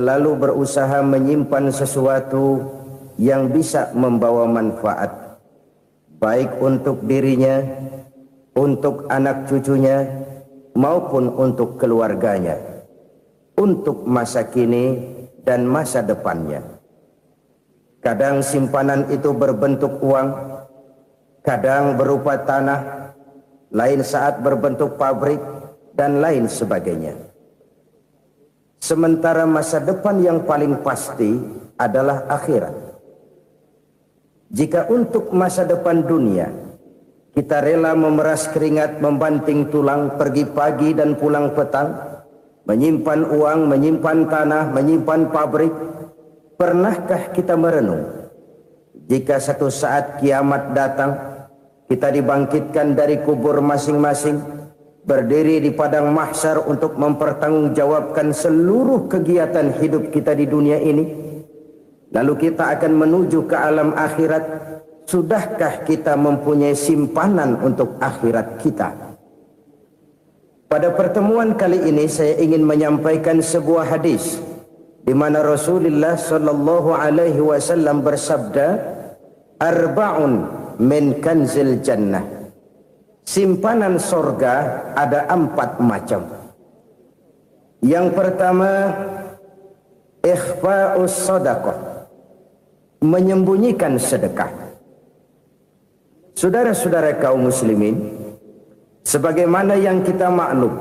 lalu berusaha menyimpan sesuatu yang bisa membawa manfaat, baik untuk dirinya, untuk anak cucunya, maupun untuk keluarganya, untuk masa kini dan masa depannya. Kadang simpanan itu berbentuk uang, kadang berupa tanah, lain saat berbentuk pabrik, dan lain sebagainya. Sementara masa depan yang paling pasti adalah akhirat. Jika untuk masa depan dunia kita rela memeras keringat, membanting tulang, pergi pagi dan pulang petang, menyimpan uang, menyimpan tanah, menyimpan pabrik, pernahkah kita merenung jika satu saat kiamat datang, kita dibangkitkan dari kubur masing-masing, berdiri di padang mahsyar untuk mempertanggungjawabkan seluruh kegiatan hidup kita di dunia ini, lalu kita akan menuju ke alam akhirat. Sudahkah kita mempunyai simpanan untuk akhirat kita? Pada pertemuan kali ini saya ingin menyampaikan sebuah hadis di mana Rasulullah sallallahu alaihi wasallam bersabda, "Arba'un min kanzil jannah." Simpanan sorga ada 4 macam. Yang pertama, ikhfa'us sadaqah, menyembunyikan sedekah. Saudara-saudara kaum muslimin, sebagaimana yang kita maklum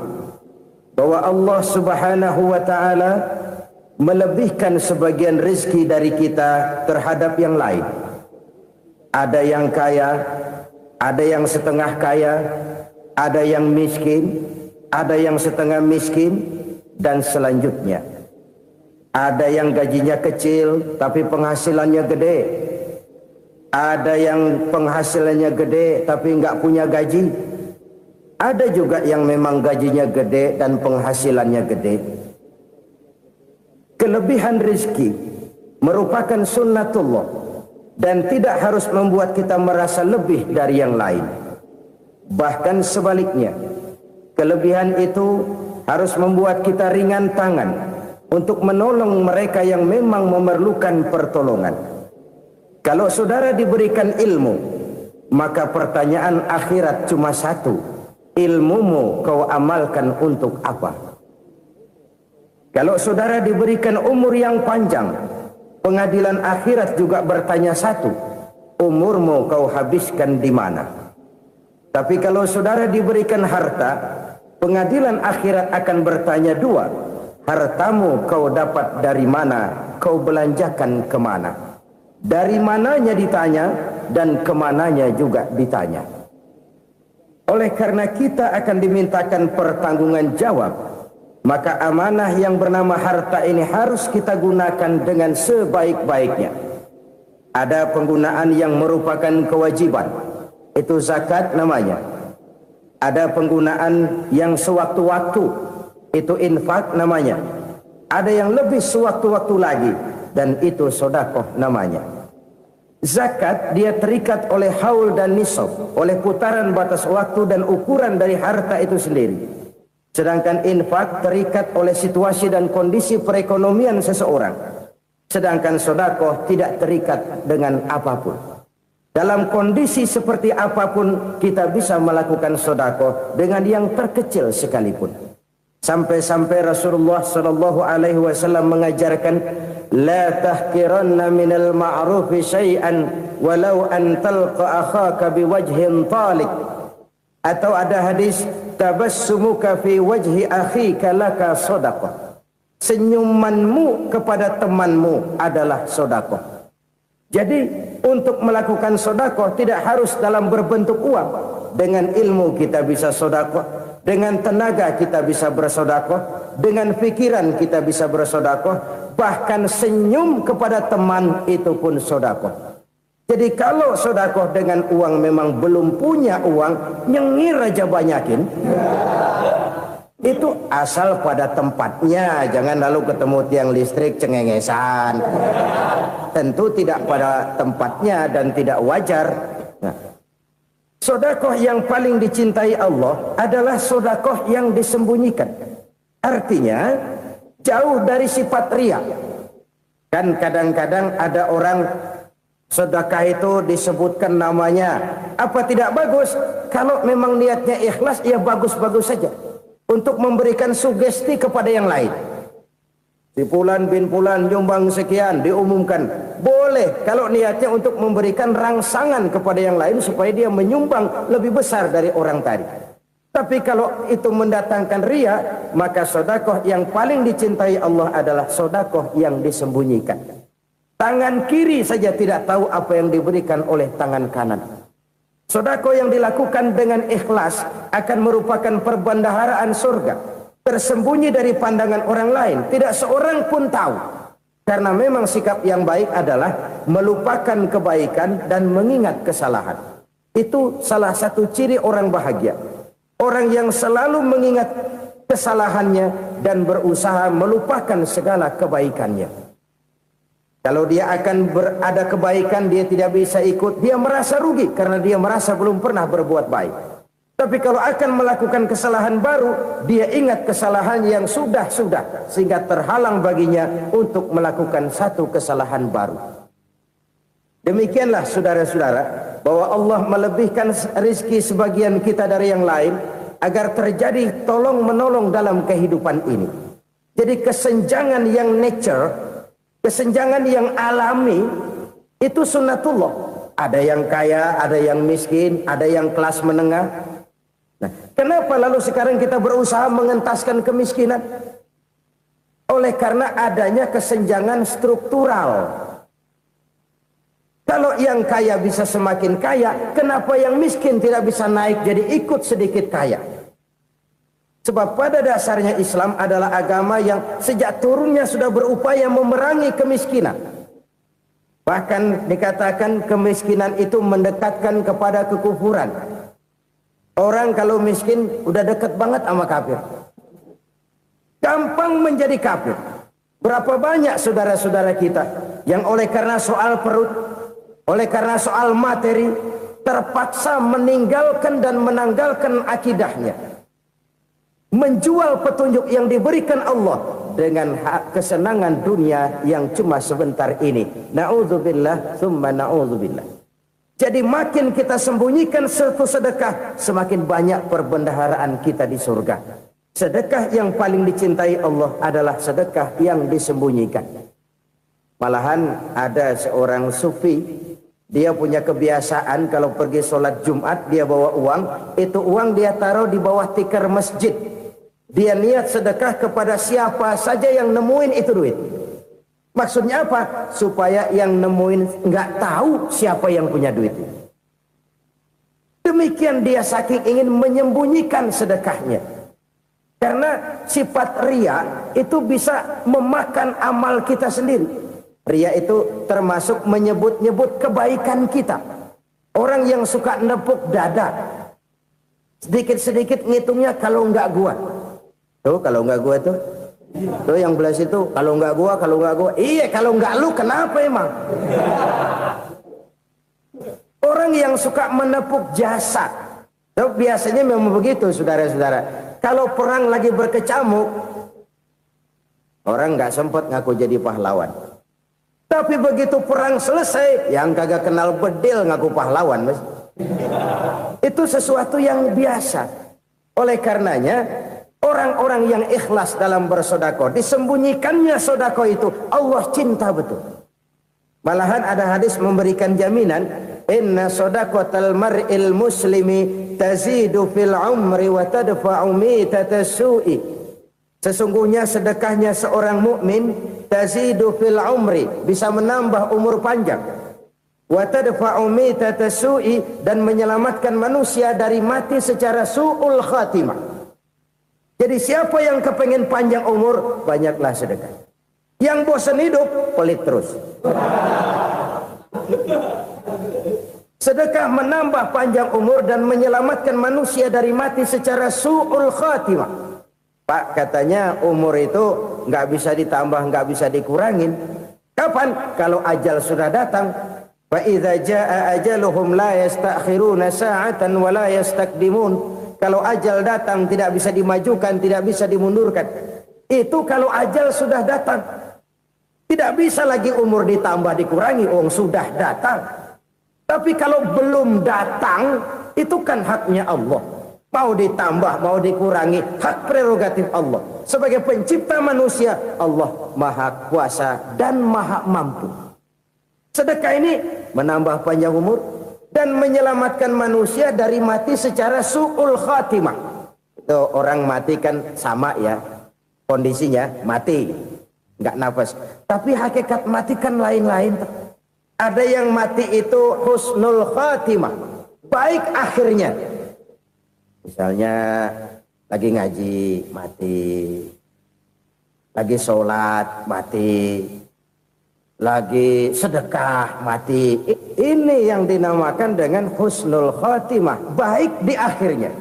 bahwa Allah Subhanahu wa taala melebihkan sebagian rezeki dari kita terhadap yang lain. Ada yang kaya, ada yang setengah kaya, ada yang miskin, ada yang setengah miskin, dan selanjutnya. Ada yang gajinya kecil tapi penghasilannya gede. Ada yang penghasilannya gede tapi nggak punya gaji. Ada juga yang memang gajinya gede dan penghasilannya gede. Kelebihan rezeki merupakan sunnatullah dan tidak harus membuat kita merasa lebih dari yang lain. Bahkan sebaliknya, kelebihan itu harus membuat kita ringan tangan untuk menolong mereka yang memang memerlukan pertolongan. Kalau saudara diberikan ilmu, maka pertanyaan akhirat cuma satu: ilmumu kau amalkan untuk apa? Kalau saudara diberikan umur yang panjang, pengadilan akhirat juga bertanya satu: umurmu kau habiskan di mana? Tapi kalau saudara diberikan harta, pengadilan akhirat akan bertanya 2: hartamu kau dapat dari mana? Kau belanjakan kemana? Dari mananya ditanya dan kemananya juga ditanya. Oleh karena kita akan dimintakan pertanggungan jawab, maka amanah yang bernama harta ini harus kita gunakan dengan sebaik-baiknya. Ada penggunaan yang merupakan kewajiban, itu zakat namanya. Ada penggunaan yang sewaktu-waktu, itu infak namanya. Ada yang lebih sewaktu-waktu lagi, dan itu sedekah namanya. Zakat dia terikat oleh haul dan nisab, oleh putaran batas waktu dan ukuran dari harta itu sendiri. Sedangkan infak terikat oleh situasi dan kondisi perekonomian seseorang. Sedangkan sedekah tidak terikat dengan apapun. Dalam kondisi seperti apapun kita bisa melakukan sedekah dengan yang terkecil sekalipun. Sampai-sampai Rasulullah sallallahu alaihi wasallam mengajarkan, la tahqiranna minal ma'rufi syai'an walau an talqa akhaka biwajhin talik. Atau ada hadis, tabassumuka fi wajhi akhika laka shadaqah. Senyumanmu kepada temanmu adalah sedekah. Jadi untuk melakukan sedekah tidak harus dalam berbentuk uang. Dengan ilmu kita bisa sedekah, dengan tenaga kita bisa bersedekah, dengan pikiran kita bisa bersedekah, bahkan senyum kepada teman itu pun sedekah. Jadi kalau sedekah dengan uang memang belum punya uang, nyengir aja banyakin. Itu asal pada tempatnya, jangan lalu ketemu tiang listrik cengengesan. Tentu tidak pada tempatnya dan tidak wajar. Nah, sedekah yang paling dicintai Allah adalah sedekah yang disembunyikan. Artinya jauh dari sifat riya. Kan kadang-kadang ada orang sedekah itu disebutkan namanya, apa tidak bagus? Kalau memang niatnya ikhlas, ya bagus-bagus saja. Untuk memberikan sugesti kepada yang lain. Si Fulan bin Fulan nyumbang sekian, diumumkan. Boleh kalau niatnya untuk memberikan rangsangan kepada yang lain supaya dia menyumbang lebih besar dari orang tadi. Tapi kalau itu mendatangkan riya, maka sedekah yang paling dicintai Allah adalah sedekah yang disembunyikan. Tangan kiri saja tidak tahu apa yang diberikan oleh tangan kanan. Sedekah yang dilakukan dengan ikhlas akan merupakan perbendaharaan surga, tersembunyi dari pandangan orang lain, tidak seorang pun tahu. Karena memang sikap yang baik adalah melupakan kebaikan dan mengingat kesalahan. Itu salah satu ciri orang bahagia. Orang yang selalu mengingat kesalahannya dan berusaha melupakan segala kebaikannya. Kalau dia akan berada kebaikan, dia tidak bisa ikut, dia merasa rugi karena dia merasa belum pernah berbuat baik. Tapi kalau akan melakukan kesalahan baru, dia ingat kesalahan yang sudah-sudah, sehingga terhalang baginya untuk melakukan satu kesalahan baru. Demikianlah saudara-saudara, bahwa Allah melebihkan rizki sebagian kita dari yang lain, agar terjadi tolong menolong dalam kehidupan ini. Jadi kesenjangan yang nature, kesenjangan yang alami, itu sunnatullah. Ada yang kaya, ada yang miskin, ada yang kelas menengah. Nah, kenapa lalu sekarang kita berusaha mengentaskan kemiskinan? Oleh karena adanya kesenjangan struktural. Kalau yang kaya bisa semakin kaya, kenapa yang miskin tidak bisa naik jadi ikut sedikit kaya? Sebab pada dasarnya Islam adalah agama yang sejak turunnya sudah berupaya memerangi kemiskinan. Bahkan dikatakan kemiskinan itu mendekatkan kepada kekufuran. Orang kalau miskin udah dekat banget sama kafir. Gampang menjadi kafir. Berapa banyak saudara-saudara kita yang oleh karena soal perut, oleh karena soal materi, terpaksa meninggalkan dan menanggalkan akidahnya. Menjual petunjuk yang diberikan Allah dengan kesenangan dunia yang cuma sebentar ini. Na'udzubillah, thumma na'udzubillah. Jadi makin kita sembunyikan satu sedekah, semakin banyak perbendaharaan kita di surga. Sedekah yang paling dicintai Allah adalah sedekah yang disembunyikan. Malahan ada seorang sufi, dia punya kebiasaan kalau pergi sholat Jumat dia bawa uang, itu uang dia taruh di bawah tikar masjid. Dia niat sedekah kepada siapa saja yang nemuin itu duit. Maksudnya apa? Supaya yang nemuin nggak tahu siapa yang punya duit. Demikian dia saking ingin menyembunyikan sedekahnya. Karena sifat riya itu bisa memakan amal kita sendiri. Riya itu termasuk menyebut-nyebut kebaikan kita. Orang yang suka nepuk dada, sedikit-sedikit ngitungnya kalau nggak gua. Tuh kalau nggak gua tuh. Tuh yang belas itu kalau nggak gua, kalau nggak gua. Iya kalau nggak lu kenapa emang? Orang yang suka menepuk jasa. Tuh biasanya memang begitu saudara-saudara. Kalau perang lagi berkecamuk, orang nggak sempat ngaku jadi pahlawan. Tapi begitu perang selesai, yang kagak kenal bedil ngaku pahlawan, mas. Itu sesuatu yang biasa. Oleh karenanya, orang-orang yang ikhlas dalam bersedekah, disembunyikannya sedekah itu, Allah cinta betul. Malahan ada hadis memberikan jaminan, inna sedaqatal mar'il muslimi tazidu fil umri wa tadfa'u mitatas su'i. Sesungguhnya sedekahnya seorang mukmin tazidu fil umri, bisa menambah umur panjang. Wa tadfa'u mitatas su'i, dan menyelamatkan manusia dari mati secara su'ul khatimah. Jadi siapa yang kepengen panjang umur, banyaklah sedekah. Yang bosan hidup, pelit terus. Sedekah menambah panjang umur dan menyelamatkan manusia dari mati secara su'ul khatimah. Pak, katanya umur itu nggak bisa ditambah, nggak bisa dikurangin. Kapan? Kalau ajal sudah datang. Fa idza jaa ajaluhum la yastakhiruna sa'atan wa la yastaqdimun. Kalau ajal datang tidak bisa dimajukan, tidak bisa dimundurkan. Itu kalau ajal sudah datang. Tidak bisa lagi umur ditambah dikurangi, sudah datang. Tapi kalau belum datang, itu kan haknya Allah. Mau ditambah, mau dikurangi, hak prerogatif Allah. Sebagai pencipta manusia, Allah maha kuasa dan maha mampu. Sedekah ini menambah panjang umur dan menyelamatkan manusia dari mati secara su'ul khatimah. Itu orang mati kan sama ya, kondisinya mati, nggak nafas. Tapi hakikat mati kan lain-lain. Ada yang mati itu husnul khatimah, baik akhirnya. Misalnya lagi ngaji mati, lagi sholat mati, lagi sedekah mati. Ini yang dinamakan dengan husnul khatimah, baik di akhirnya.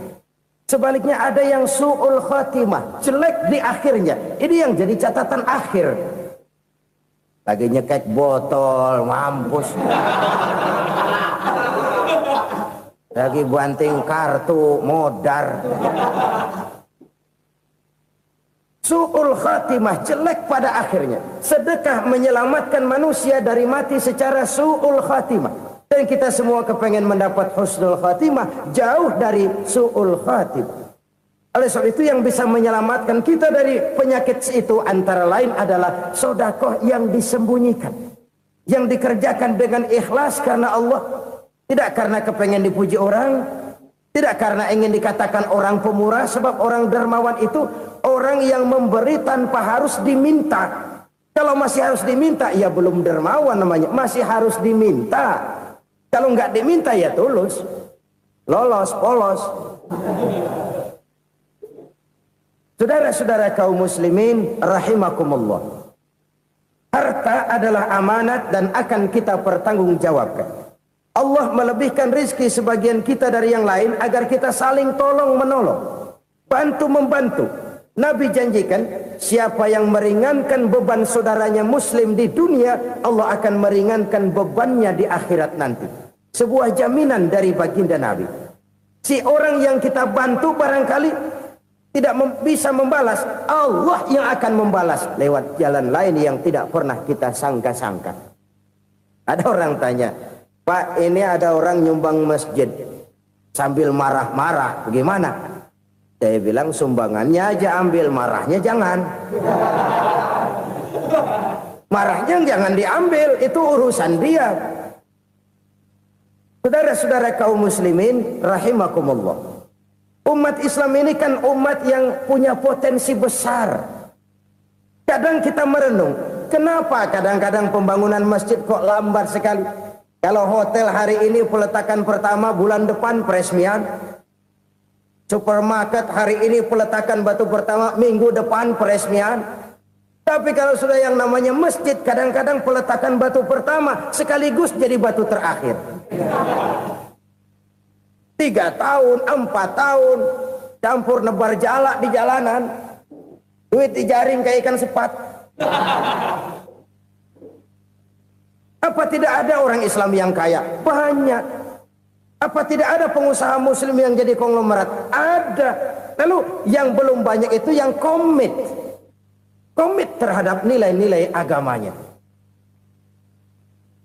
Sebaliknya ada yang su'ul khatimah, jelek di akhirnya. Ini yang jadi catatan akhir. Lagi nyekek botol, mampus. Lagi banting kartu, modar. Su'ul khatimah, jelek pada akhirnya. Sedekah menyelamatkan manusia dari mati secara su'ul khatimah. Dan kita semua kepengen mendapat husnul khatimah, jauh dari su'ul khatimah. Oleh sebab itu yang bisa menyelamatkan kita dari penyakit itu antara lain adalah sedekah yang disembunyikan. Yang dikerjakan dengan ikhlas karena Allah. Tidak karena kepengen dipuji orang, tidak karena ingin dikatakan orang pemurah, sebab orang dermawan itu orang yang memberi tanpa harus diminta. Kalau masih harus diminta, ya belum dermawan namanya, masih harus diminta. Kalau nggak diminta ya tulus, lolos, polos. Saudara-saudara kaum muslimin rahimakumullah. Harta adalah amanat dan akan kita pertanggungjawabkan. Allah melebihkan rizki sebagian kita dari yang lain agar kita saling tolong menolong, bantu membantu. Nabi janjikan siapa yang meringankan beban saudaranya muslim di dunia, Allah akan meringankan bebannya di akhirat nanti. Sebuah jaminan dari baginda Nabi. Si orang yang kita bantu barangkali tidak bisa membalas, Allah yang akan membalas lewat jalan lain yang tidak pernah kita sangka-sangka. Ada orang tanya, Pak, ini ada orang nyumbang masjid sambil marah-marah, bagaimana? Saya bilang sumbangannya aja ambil, marahnya jangan. Marahnya jangan diambil, itu urusan dia. Saudara-saudara kaum muslimin rahimakumullah. Umat Islam ini kan umat yang punya potensi besar. Kadang kita merenung, kenapa kadang-kadang pembangunan masjid kok lambat sekali? Kalau hotel hari ini peletakan pertama, bulan depan peresmian. Supermarket hari ini peletakan batu pertama, minggu depan peresmian. Tapi kalau sudah yang namanya masjid, kadang-kadang peletakan batu pertama sekaligus jadi batu terakhir. 3 tahun, 4 tahun, campur nebar jalak di jalanan. Duit dijaring kayak ikan sepat. Apa tidak ada orang Islam yang kaya? Banyak. Apa tidak ada pengusaha muslim yang jadi konglomerat? Ada. Lalu yang belum banyak itu yang komit terhadap nilai-nilai agamanya.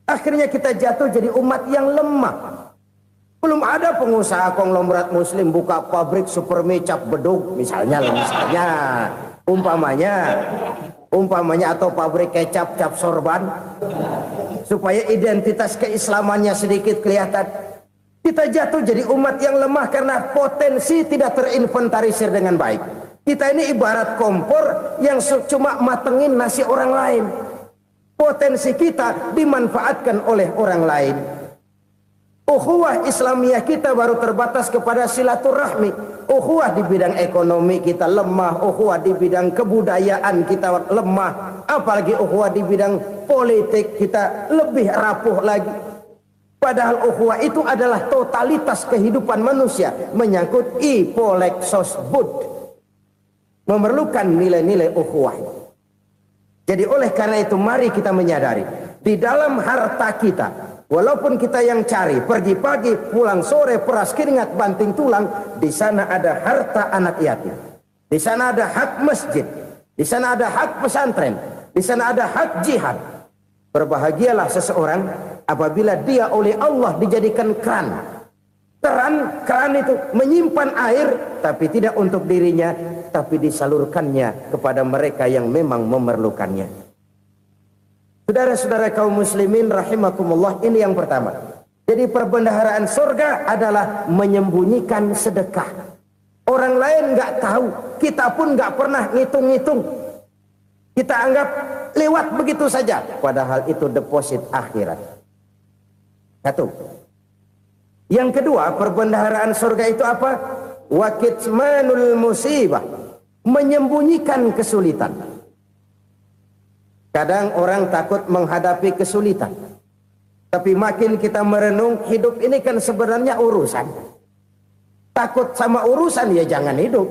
Akhirnya kita jatuh jadi umat yang lemah. Belum ada pengusaha konglomerat muslim buka pabrik supermi cap bedug misalnya umpamanya atau pabrik kecap cap sorban supaya identitas keislamannya sedikit kelihatan. Kita jatuh jadi umat yang lemah karena potensi tidak terinventarisir dengan baik. Kita ini ibarat kompor yang cuma matengin nasi orang lain. Potensi kita dimanfaatkan oleh orang lain. Ukhuwah Islamiyah kita baru terbatas kepada silaturahmi. Ukhuwah di bidang ekonomi kita lemah, ukhuwah di bidang kebudayaan kita lemah, apalagi ukhuwah di bidang politik kita lebih rapuh lagi. Padahal ukhuwah itu adalah totalitas kehidupan manusia, menyangkut ipolek sosbud, memerlukan nilai-nilai ukhuwah. Jadi oleh karena itu mari kita menyadari di dalam harta kita, walaupun kita yang cari, pergi pagi, pulang sore, peras keringat, banting tulang, di sana ada harta anak yatim. Di sana ada hak masjid. Di sana ada hak pesantren, di sana ada hak jihad. Berbahagialah seseorang apabila dia oleh Allah dijadikan keran. Keran itu menyimpan air, tapi tidak untuk dirinya, tapi disalurkannya kepada mereka yang memang memerlukannya. Saudara-saudara kaum muslimin rahimakumullah, ini yang pertama. Jadi perbendaharaan surga adalah menyembunyikan sedekah. Orang lain nggak tahu, kita pun nggak pernah ngitung-ngitung. Kita anggap lewat begitu saja, padahal itu deposit akhirat. Satu. Yang kedua, perbendaharaan surga itu apa? Wa kitmanul musibah, menyembunyikan kesulitan. Kadang orang takut menghadapi kesulitan. Tapi makin kita merenung, hidup ini kan sebenarnya urusan. Takut sama urusan, ya jangan hidup.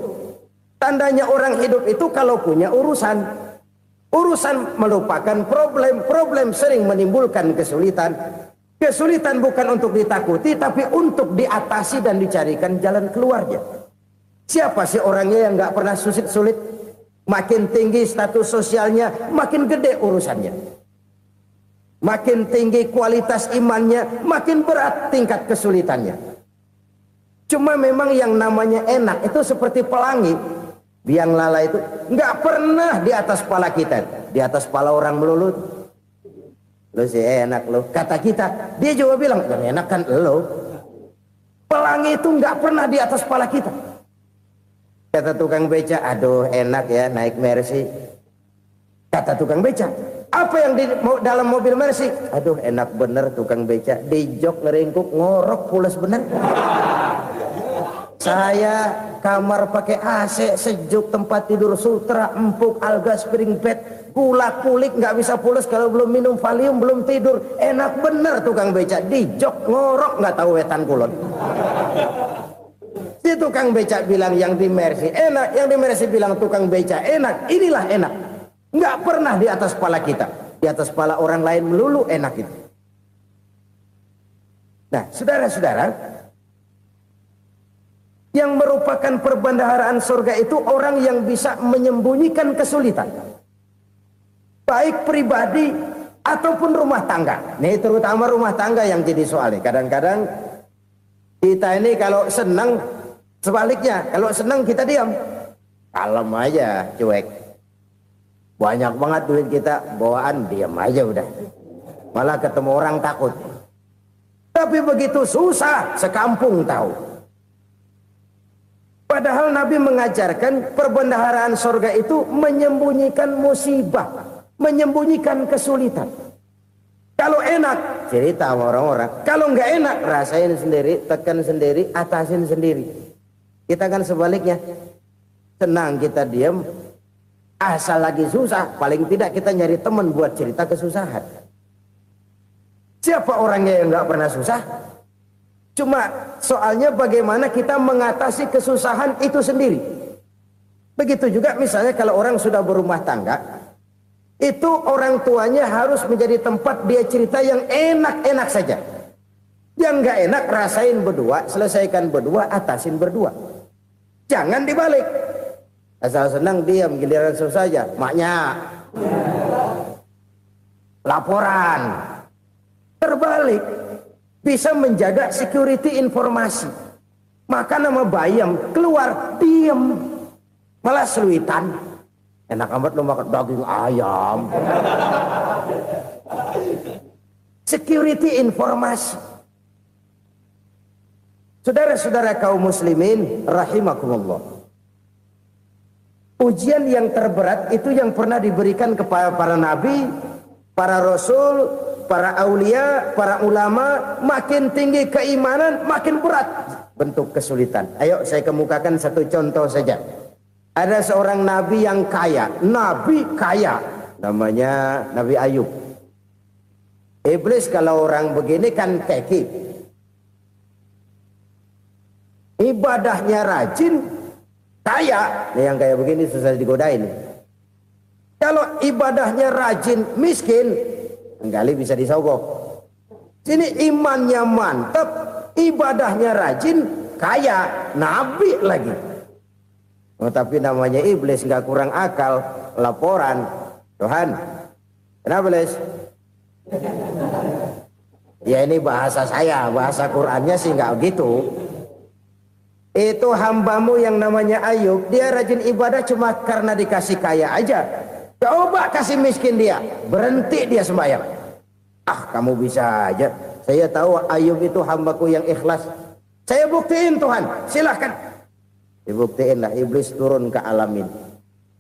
Tandanya orang hidup itu kalau punya urusan. Urusan melupakan problem. Problem sering menimbulkan kesulitan. Kesulitan bukan untuk ditakuti, tapi untuk diatasi dan dicarikan jalan keluarnya. Siapa sih orangnya yang nggak pernah sulit-sulit? Makin tinggi status sosialnya, makin gede urusannya. Makin tinggi kualitas imannya, makin berat tingkat kesulitannya. Cuma memang yang namanya enak itu seperti pelangi. Biang lala itu nggak pernah di atas kepala kita, di atas kepala orang melulu. Lu sih enak lu, kata kita. Dia juga bilang yang enak kan lu. Pelangi itu nggak pernah di atas kepala kita. Kata tukang beca, aduh enak ya naik Mercy. Kata tukang beca, apa yang di dalam mobil Mercy? Aduh enak bener tukang beca, di jok ngeringkuk ngorok pulas bener. Saya kamar pakai AC, sejuk, tempat tidur sutra, empuk, alga, spring bed, gula kulik, nggak bisa pulas kalau belum minum Valium, belum tidur. Enak bener tukang beca, di jok ngorok nggak tahu wetan kulon. Si tukang beca bilang yang di Mercy enak, yang di Mercy bilang tukang beca enak. Inilah enak, nggak pernah di atas kepala kita, di atas kepala orang lain melulu enak itu. Nah, saudara-saudara, yang merupakan perbendaharaan surga itu orang yang bisa menyembunyikan kesulitan, baik pribadi ataupun rumah tangga. Nih terutama rumah tangga yang jadi soalnya. Kadang-kadang kita ini kalau senang, sebaliknya kalau senang kita diam, kalem aja, cuek. Banyak banget duit kita bawaan, diam aja udah. Malah ketemu orang takut. Tapi begitu susah, sekampung tahu. Padahal Nabi mengajarkan perbendaharaan surga itu menyembunyikan musibah, menyembunyikan kesulitan. Kalau enak, cerita sama orang-orang. Kalau nggak enak, rasain sendiri, tekan sendiri, atasin sendiri. Kita kan sebaliknya, senang kita diam, asal lagi susah, paling tidak kita nyari teman buat cerita kesusahan. Siapa orangnya yang nggak pernah susah? Cuma soalnya bagaimana kita mengatasi kesusahan itu sendiri. Begitu juga misalnya kalau orang sudah berumah tangga, itu orang tuanya harus menjadi tempat dia cerita yang enak-enak saja. Yang nggak enak rasain berdua, selesaikan berdua, atasin berdua. Jangan dibalik. Asal senang diam, giliran susah saja. Maknya laporan. Terbalik. Bisa menjaga security informasi. Maka nama bayam keluar diam, malah seluitan. Enak amat lo makan daging ayam. Security informasi. Saudara-saudara kaum muslimin rahimakumullah. Ujian yang terberat itu yang pernah diberikan kepada para nabi, para rasul, para aulia, para ulama. Makin tinggi keimanan, makin berat bentuk kesulitan. Ayo saya kemukakan satu contoh saja. Ada seorang nabi yang kaya, nabi kaya, namanya Nabi Ayub. Iblis kalau orang begini kan keki, ibadahnya rajin, kaya. Nih yang kayak begini susah digodain. Kalau ibadahnya rajin, miskin, kali bisa disogok. Sini imannya mantap, ibadahnya rajin, kaya, nabi lagi. Oh, tapi namanya iblis nggak kurang akal. Laporan, Tuhan, kenapa Les? Ya ini bahasa saya, bahasa Qurannya sih nggak gitu. Itu hambamu yang namanya Ayub, dia rajin ibadah cuma karena dikasih kaya aja. Coba kasih miskin dia, berhenti dia sembahyang. Ah, kamu bisa aja. Saya tahu Ayub itu hambaku yang ikhlas. Saya buktiin Tuhan, silahkan. Dibuktiinlah, iblis turun ke alam ini.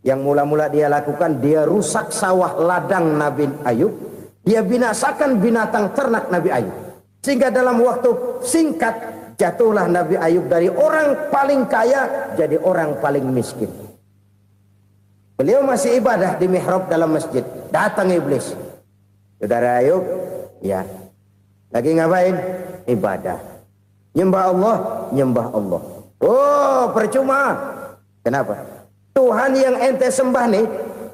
Yang mula-mula dia lakukan, dia rusak sawah ladang Nabi Ayub. Dia binasakan binatang ternak Nabi Ayub. Sehingga dalam waktu singkat, jatuhlah Nabi Ayub dari orang paling kaya jadi orang paling miskin. Beliau masih ibadah di mihrab dalam masjid. Datang iblis. Saudara Ayub, ya. Lagi ngapain? Ibadah. Nyembah Allah, nyembah Allah. Oh, percuma. Kenapa? Tuhan yang ente sembah nih,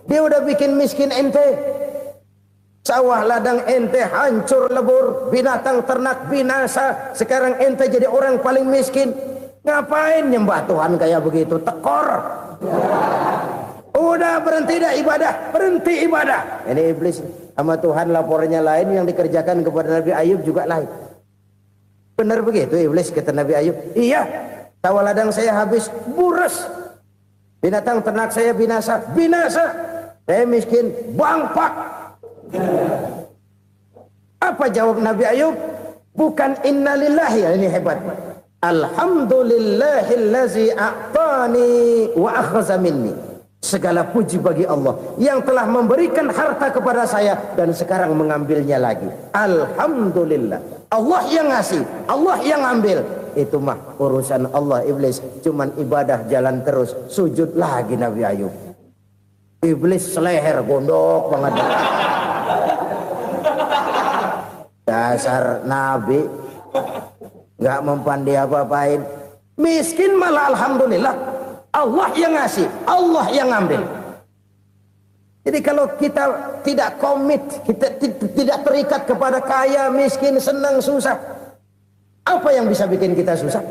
dia udah bikin miskin ente. Sawah ladang ente hancur lebur, binatang ternak binasa. Sekarang ente jadi orang paling miskin. Ngapain nyembah Tuhan kayak begitu? Tekor. Udah berhenti dah ibadah, berhenti ibadah. Ini iblis sama Tuhan laporannya lain, yang dikerjakan kepada Nabi Ayub juga lain. Benar begitu iblis kata Nabi Ayub? Iya, sawah ladang saya habis, buras. Binatang ternak saya binasa, binasa. Saya miskin, bangpak. Apa jawab Nabi Ayub? Bukan innalillahi, ini hebat. Alhamdulillahillazi a'tani wa akhza minni. Segala puji bagi Allah yang telah memberikan harta kepada saya dan sekarang mengambilnya lagi. Alhamdulillah. Allah yang ngasih, Allah yang ambil. Itu mah urusan Allah. Iblis cuman ibadah jalan terus, sujud lagi Nabi Ayub. Iblis seleher gondok banget. Dasar Nabi nggak mempan dia apa-apain. Miskin malah alhamdulillah. Allah yang ngasih, Allah yang ngambil. Jadi kalau kita tidak komit, kita tidak terikat kepada kaya, miskin, senang, susah, apa yang bisa bikin kita susah?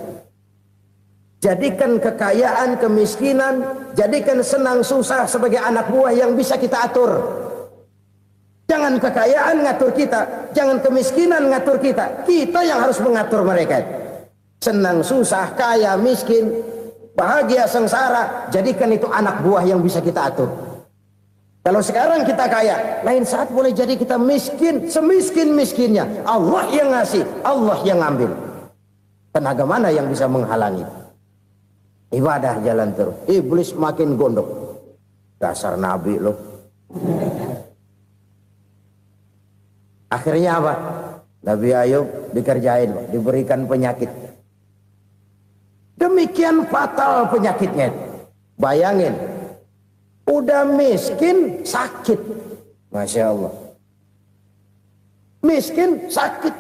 Jadikan kekayaan, kemiskinan, jadikan senang, susah sebagai anak buah yang bisa kita atur. Jangan kekayaan ngatur kita, jangan kemiskinan ngatur kita. Kita yang harus mengatur mereka. Senang, susah, kaya, miskin, bahagia, sengsara, jadikan itu anak buah yang bisa kita atur. Kalau sekarang kita kaya, lain saat boleh jadi kita miskin, semiskin-miskinnya. Allah yang ngasih, Allah yang ngambil. Tenaga mana yang bisa menghalangi? Ibadah jalan terus. Iblis makin gondok. Dasar Nabi loh. Akhirnya apa? Nabi Ayub dikerjain, diberikan penyakit. Demikian fatal penyakitnya. Bayangin, udah miskin sakit. Masya Allah. Miskin sakit.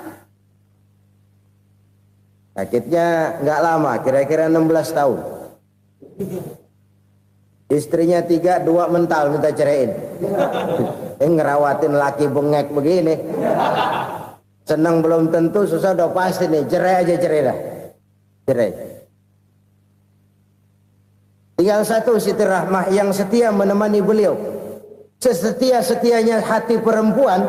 Sakitnya nggak lama, kira-kira 16 tahun. Istrinya 3, 2 mental minta ceraiin. Ngerawatin laki bengek begini. Senang belum tentu, susah udah pasti nih. Cerai aja, cerai dah. Cerai. Tinggal satu Siti Rahmah yang setia menemani beliau. Sesetia-setianya hati perempuan.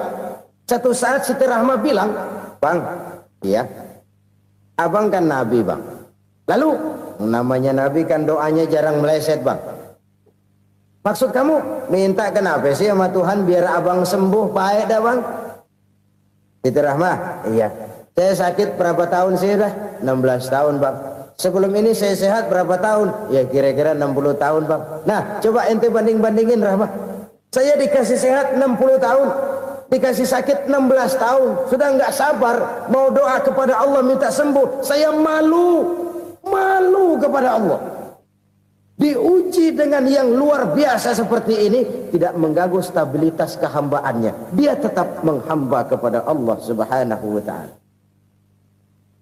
Satu saat Siti Rahmah bilang, "Bang, iya, abang kan Nabi bang. Lalu namanya Nabi kan doanya jarang meleset bang. Maksud kamu minta kenapa sih sama Tuhan biar abang sembuh baik dah bang?" Siti Rahmah, iya. Saya sakit berapa tahun sih dah? 16 tahun bang. Sebelum ini saya sehat berapa tahun? Ya kira-kira 60 tahun bang. Nah coba ente banding-bandingin Rahmah. Saya dikasih sehat 60 tahun. Dikasih sakit 16 tahun. Sudah nggak sabar. Mau doa kepada Allah minta sembuh. Saya malu. Malu kepada Allah. Diuji dengan yang luar biasa seperti ini. Tidak mengganggu stabilitas kehambaannya. Dia tetap menghamba kepada Allah subhanahu wa ta'ala.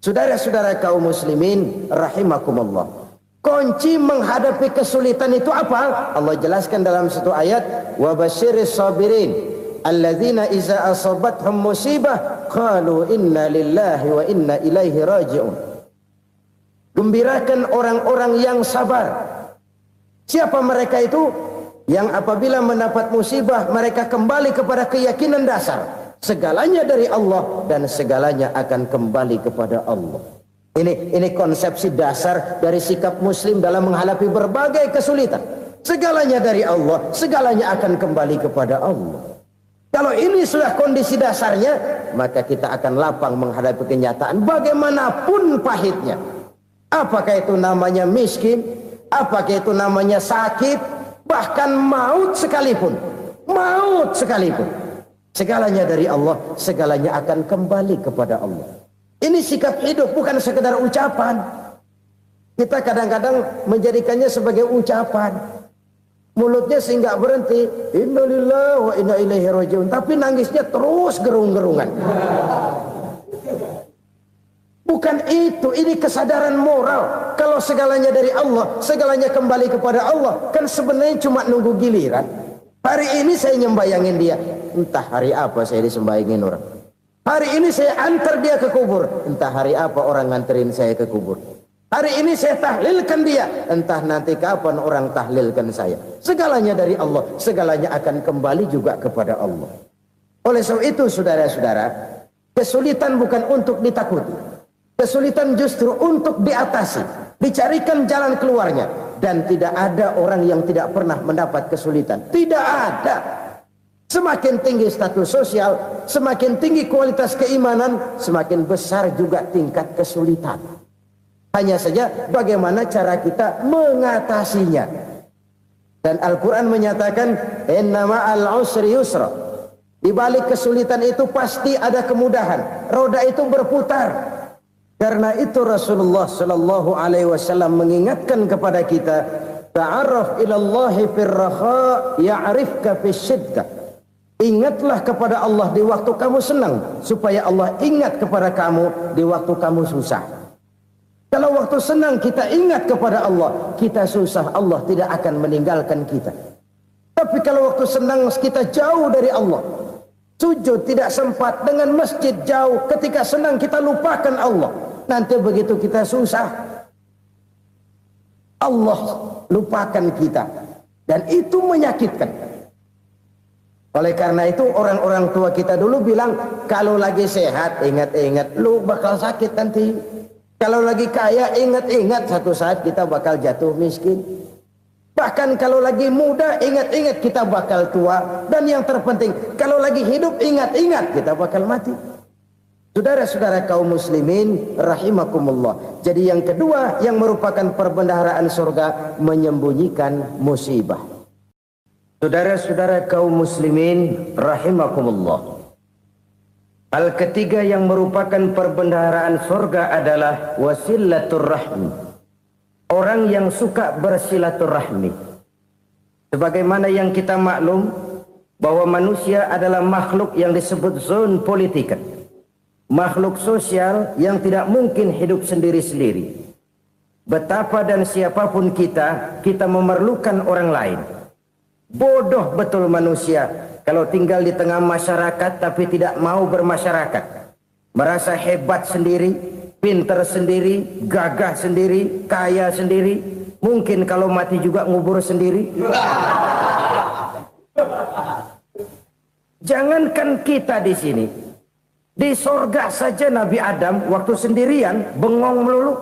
Saudara-saudara kaum muslimin rahimakumullah. Kunci menghadapi kesulitan itu apa? Allah jelaskan dalam satu ayat, wa basyiris sabirin alladzina iza asabathum musibah qalu inna lillahi wa inna ilaihi raji'un. Gembirakan orang-orang yang sabar Siapa mereka itu? Yang apabila mendapat musibah mereka kembali kepada keyakinan dasar, segalanya dari Allah dan segalanya akan kembali kepada Allah. Ini konsepsi dasar dari sikap muslim dalam menghadapi berbagai kesulitan. Segalanya dari Allah, segalanya akan kembali kepada Allah. Kalau ini sudah kondisi dasarnya, maka kita akan lapang menghadapi kenyataan bagaimanapun pahitnya. Apakah itu namanya miskin, apakah itu namanya sakit, bahkan maut sekalipun. Maut sekalipun. Segalanya dari Allah, segalanya akan kembali kepada Allah. Ini sikap hidup, bukan sekedar ucapan. Kita kadang-kadang menjadikannya sebagai ucapan. Mulutnya sehingga berhenti, innalillahi wa inna ilaihi rajiun, tapi nangisnya terus gerung-gerungan. Bukan itu, ini kesadaran moral. Kalau segalanya dari Allah, segalanya kembali kepada Allah, kan sebenarnya cuma nunggu giliran. Hari ini saya nyembayangin dia, entah hari apa saya disembayangin orang. Hari ini saya antar dia ke kubur, entah hari apa orang nganterin saya ke kubur. Hari ini saya tahlilkan dia, entah nanti kapan orang tahlilkan saya. Segalanya dari Allah, segalanya akan kembali juga kepada Allah. Oleh sebab itu saudara-saudara, kesulitan bukan untuk ditakuti. Kesulitan justru untuk diatasi, dicarikan jalan keluarnya. Dan tidak ada orang yang tidak pernah mendapat kesulitan. Tidak ada. Semakin tinggi status sosial, semakin tinggi kualitas keimanan, semakin besar juga tingkat kesulitan. Hanya saja bagaimana cara kita mengatasinya. Dan Al-Quran menyatakan, inna ma'al usri yusra. Di balik kesulitan itu pasti ada kemudahan. Roda itu berputar. Karena itu Rasulullah Sallallahu Alaihi Wasallam mengingatkan kepada kita, ta'arraf ilallahi firraha ya'rifka fisyiddah. Ingatlah kepada Allah di waktu kamu senang, supaya Allah ingat kepada kamu di waktu kamu susah. Kalau waktu senang kita ingat kepada Allah, kita susah, Allah tidak akan meninggalkan kita. Tapi kalau waktu senang kita jauh dari Allah, sujud tidak sempat, dengan masjid jauh, ketika senang kita lupakan Allah. Nanti begitu kita susah, Allah lupakan kita. Dan itu menyakitkan. Oleh karena itu orang-orang tua kita dulu bilang, kalau lagi sehat ingat-ingat lu bakal sakit nanti. Kalau lagi kaya ingat-ingat satu saat kita bakal jatuh miskin. Bahkan kalau lagi muda ingat-ingat kita bakal tua. Dan yang terpenting kalau lagi hidup ingat-ingat kita bakal mati. Saudara-saudara kaum muslimin rahimakumullah. Jadi yang kedua yang merupakan perbendaharaan surga, menyembunyikan musibah. Saudara-saudara kaum muslimin rahimakumullah. Hal ketiga yang merupakan perbendaharaan surga adalah wasilatur rahmi. Orang yang suka bersilaturahmi. Sebagaimana yang kita maklum bahwa manusia adalah makhluk yang disebut zoon politika. Makhluk sosial yang tidak mungkin hidup sendiri-sendiri. Betapa dan siapapun kita memerlukan orang lain. Bodoh betul manusia kalau tinggal di tengah masyarakat tapi tidak mau bermasyarakat. Merasa hebat sendiri, pinter sendiri, gagah sendiri, kaya sendiri. Mungkin kalau mati juga ngubur sendiri. Jangankan kita di sini, di sorga saja Nabi Adam waktu sendirian bengong melulu,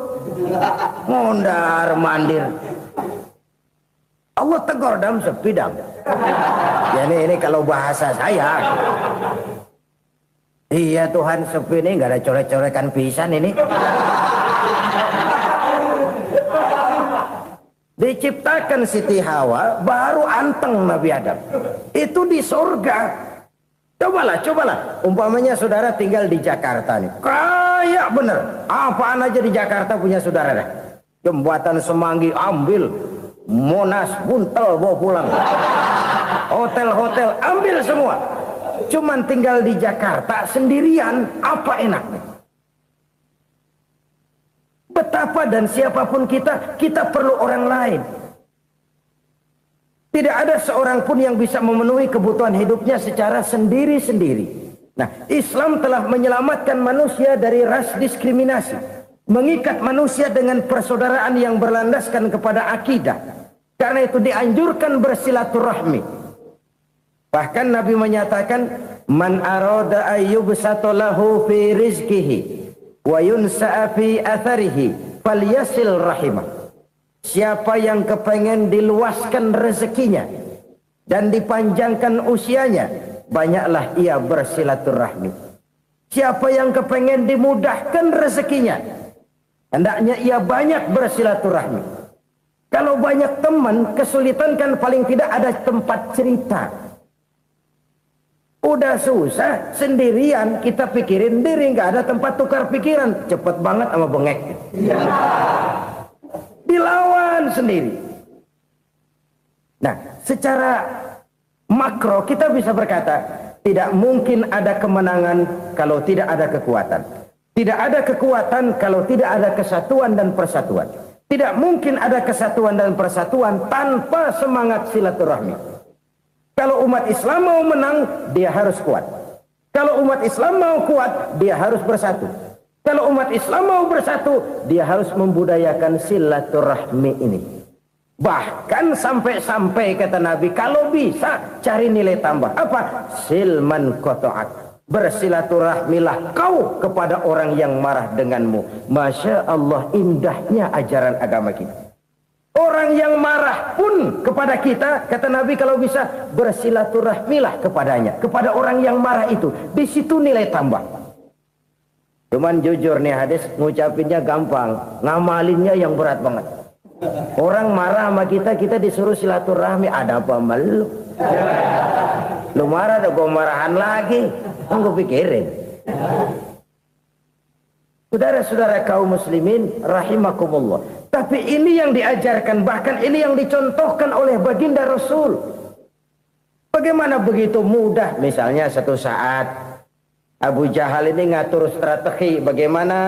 mondar mandir. Allah tegur dalam sepi dam. Ya ini kalau bahasa saya. Iya Tuhan, sepi ini nggak ada coret-corekan pisan ini. Diciptakan Siti Hawa baru anteng Nabi Adam. Itu di sorga. Cobalah. Umpamanya saudara tinggal di Jakarta nih. Kaya bener. Apaan aja di Jakarta punya saudara dah. Jembatan Semanggi ambil. Monas buntel bawa pulang. Hotel-hotel ambil semua. Cuman tinggal di Jakarta sendirian, apa enaknya? Betapa dan siapapun kita perlu orang lain. Tidak ada seorang pun yang bisa memenuhi kebutuhan hidupnya secara sendiri-sendiri. Nah, Islam telah menyelamatkan manusia dari ras diskriminasi. Mengikat manusia dengan persaudaraan yang berlandaskan kepada akidah. Karena itu dianjurkan bersilaturahmi. Bahkan Nabi menyatakan, man arada ayyubsata lahu fi rizqihi wa yunsa'a fi atharihi falyasil rahimah. Siapa yang kepengen diluaskan rezekinya dan dipanjangkan usianya, banyaklah ia bersilaturahmi. Siapa yang kepengen dimudahkan rezekinya, hendaknya ia banyak bersilaturahmi. Kalau banyak teman, kesulitan kan paling tidak ada tempat cerita. Udah susah, sendirian kita pikirin diri, nggak ada tempat tukar pikiran. Cepet banget sama bengek. Dilawan sendiri. Nah, secara makro kita bisa berkata, tidak mungkin ada kemenangan kalau tidak ada kekuatan. Tidak ada kekuatan kalau tidak ada kesatuan dan persatuan. Tidak mungkin ada kesatuan dan persatuan tanpa semangat silaturahmi. Kalau umat Islam mau menang, dia harus kuat. Kalau umat Islam mau kuat, dia harus bersatu. Kalau umat Islam mau bersatu, dia harus membudayakan silaturahmi ini. Bahkan sampai-sampai kata Nabi, kalau bisa cari nilai tambah. Apa? Silman qata'ak. Bersilaturahmilah kau kepada orang yang marah denganmu. Masya Allah, indahnya ajaran agama kita. Orang yang marah pun kepada kita, kata Nabi, kalau bisa bersilaturahmilah kepadanya, kepada orang yang marah itu. Di situ nilai tambah. Cuman jujur nih hadis, ngucapinnya gampang, ngamalinnya yang berat banget. Orang marah sama kita, kita disuruh silaturahmi, ada apa malu? Lu marah, ada gua marahan lagi. Gue pikirin. Saudara-saudara kaum muslimin rahimakumullah. Tapi ini yang diajarkan, bahkan ini yang dicontohkan oleh baginda Rasul. Bagaimana begitu mudah, misalnya satu saat Abu Jahal ini ngatur strategi bagaimana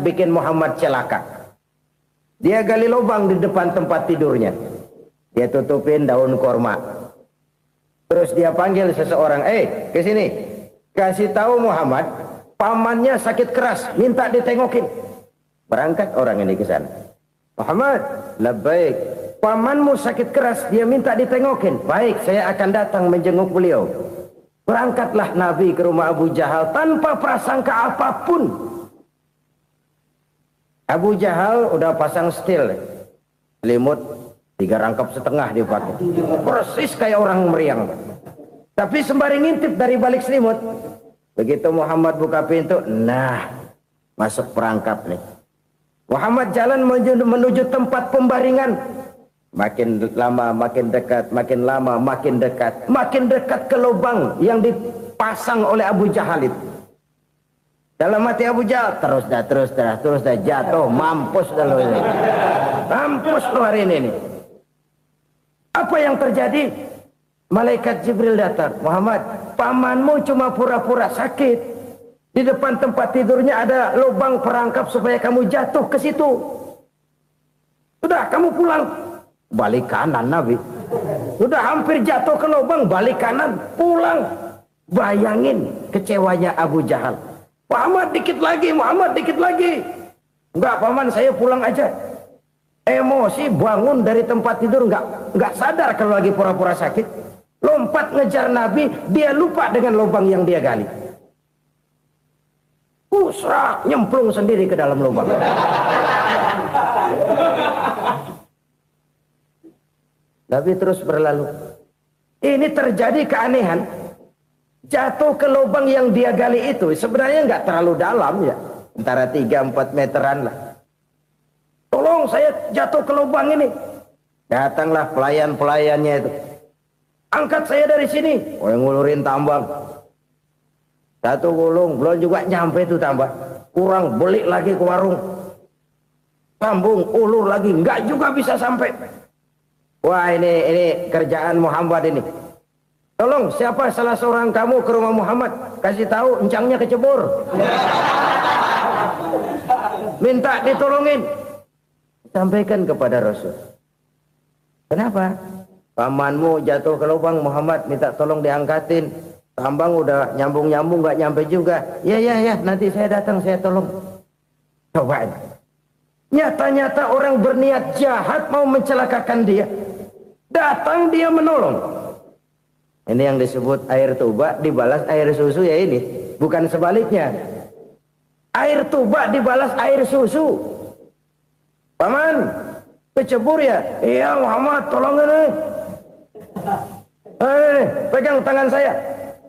bikin Muhammad celaka. Dia gali lubang di depan tempat tidurnya. Dia tutupin daun korma. Terus dia panggil seseorang, ke sini. Kasih tahu Muhammad, pamannya sakit keras, minta ditengokin. Berangkat orang ini ke sana. Muhammad, labbaik. Pamanmu sakit keras, dia minta ditengokin. Baik, saya akan datang menjenguk beliau. Berangkatlah Nabi ke rumah Abu Jahal tanpa prasangka apapun. Abu Jahal udah pasang setil, selimut 3 rangkap setengah dipakai. Persis kayak orang meriang. Tapi sembari ngintip dari balik selimut. Begitu Muhammad buka pintu, nah, masuk perangkap nih. Muhammad jalan menuju tempat pembaringan. Makin lama makin dekat, makin lama makin dekat. Makin dekat ke lubang yang dipasang oleh Abu Jahal itu. Dalam hati Abu Jahal, terus dah jatuh, mampus dah lo ini. Mampus lo hari ini nih. Apa yang terjadi? Malaikat Jibril datang. Muhammad, pamanmu cuma pura-pura sakit. Di depan tempat tidurnya ada lubang perangkap supaya kamu jatuh ke situ. Sudah, kamu pulang. Balik kanan Nabi. Sudah hampir jatuh ke lubang, balik kanan, pulang. Bayangin kecewanya Abu Jahal. Muhammad dikit lagi, Muhammad dikit lagi. Enggak, paman, saya pulang aja. Emosi bangun dari tempat tidur, enggak sadar kalau lagi pura-pura sakit. Lompat ngejar Nabi, dia lupa dengan lubang yang dia gali. Usrak, nyemplung sendiri ke dalam lubang. Nabi terus berlalu. Ini terjadi keanehan. Jatuh ke lubang yang dia gali itu sebenarnya nggak terlalu dalam ya. Antara 3-4 meteran lah. Tolong, saya jatuh ke lubang ini. Datanglah pelayan-pelayannya itu. Angkat saya dari sini. Oh, yang ngulurin tambang. Satu gulung, belum juga nyampe itu tambang. Kurang, beli lagi ke warung. Sambung, ulur lagi, nggak juga bisa sampai. Wah, ini kerjaan Muhammad ini. Tolong, siapa salah seorang kamu ke rumah Muhammad, kasih tahu encangnya kecebur. Minta ditolongin. Sampaikan kepada Rasul. Kenapa? Pamanmu jatuh ke lubang, Muhammad minta tolong diangkatin. Tambang udah nyambung-nyambung nggak nyampe juga. Ya, nanti saya datang, saya tolong. Coba. Nyata-nyata orang berniat jahat mau mencelakakan dia. Datang dia menolong. Ini yang disebut air tuba dibalas air susu ya ini. Bukan sebaliknya. Air tuba dibalas air susu. Paman, kecebur ya? Iya Muhammad, tolong ini. Pegang tangan saya.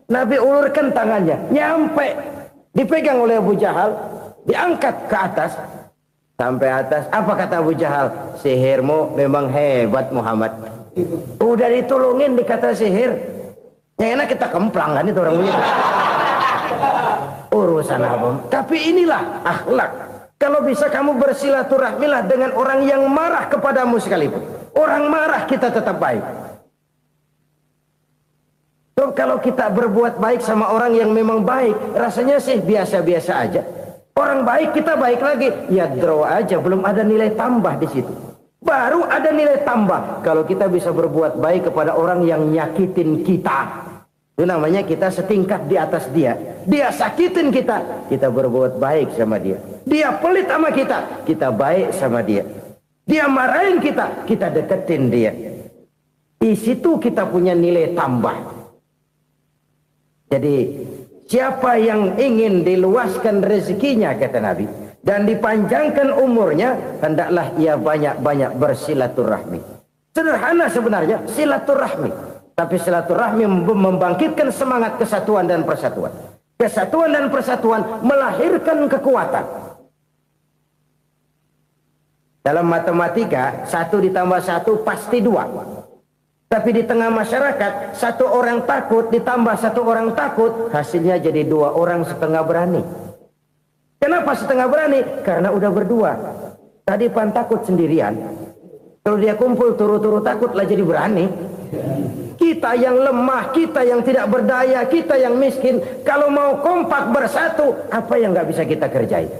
Nabi ulurkan tangannya. Nyampe. Dipegang oleh Abu Jahal. Diangkat ke atas. Sampai atas. Apa kata Abu Jahal? Sihirmu memang hebat Muhammad. Udah ditolongin dikata sihir. Yang enak kita kemplang kan itu orang begitu. Urusan apa? Tapi inilah akhlak. Kalau bisa kamu bersilaturahmilah dengan orang yang marah kepadamu sekalipun. Orang marah kita tetap baik. So, kalau kita berbuat baik sama orang yang memang baik, rasanya sih biasa-biasa aja. Orang baik kita baik lagi, ya draw aja, belum ada nilai tambah di situ. Baru ada nilai tambah kalau kita bisa berbuat baik kepada orang yang nyakitin kita. Itu namanya kita setingkat di atas dia. Dia sakitin kita, kita berbuat baik sama dia. Dia pelit sama kita, kita baik sama dia. Dia marahin kita, kita deketin dia. Di situ kita punya nilai tambah. Jadi siapa yang ingin diluaskan rezekinya kata Nabi dan dipanjangkan umurnya, hendaklah ia banyak-banyak bersilaturahmi. Sederhana sebenarnya silaturahmi. Tapi silaturahmi membangkitkan semangat kesatuan dan persatuan. Kesatuan dan persatuan melahirkan kekuatan. Dalam matematika, 1 ditambah 1 pasti 2. Tapi di tengah masyarakat, 1 orang takut ditambah 1 orang takut, hasilnya jadi 2 orang setengah berani. Kenapa setengah berani? Karena udah berdua. Tadi pan takut sendirian. Kalau dia kumpul turu-turu takut lah jadi berani. Kita yang lemah, kita yang tidak berdaya, kita yang miskin, kalau mau kompak bersatu, apa yang nggak bisa kita kerjain?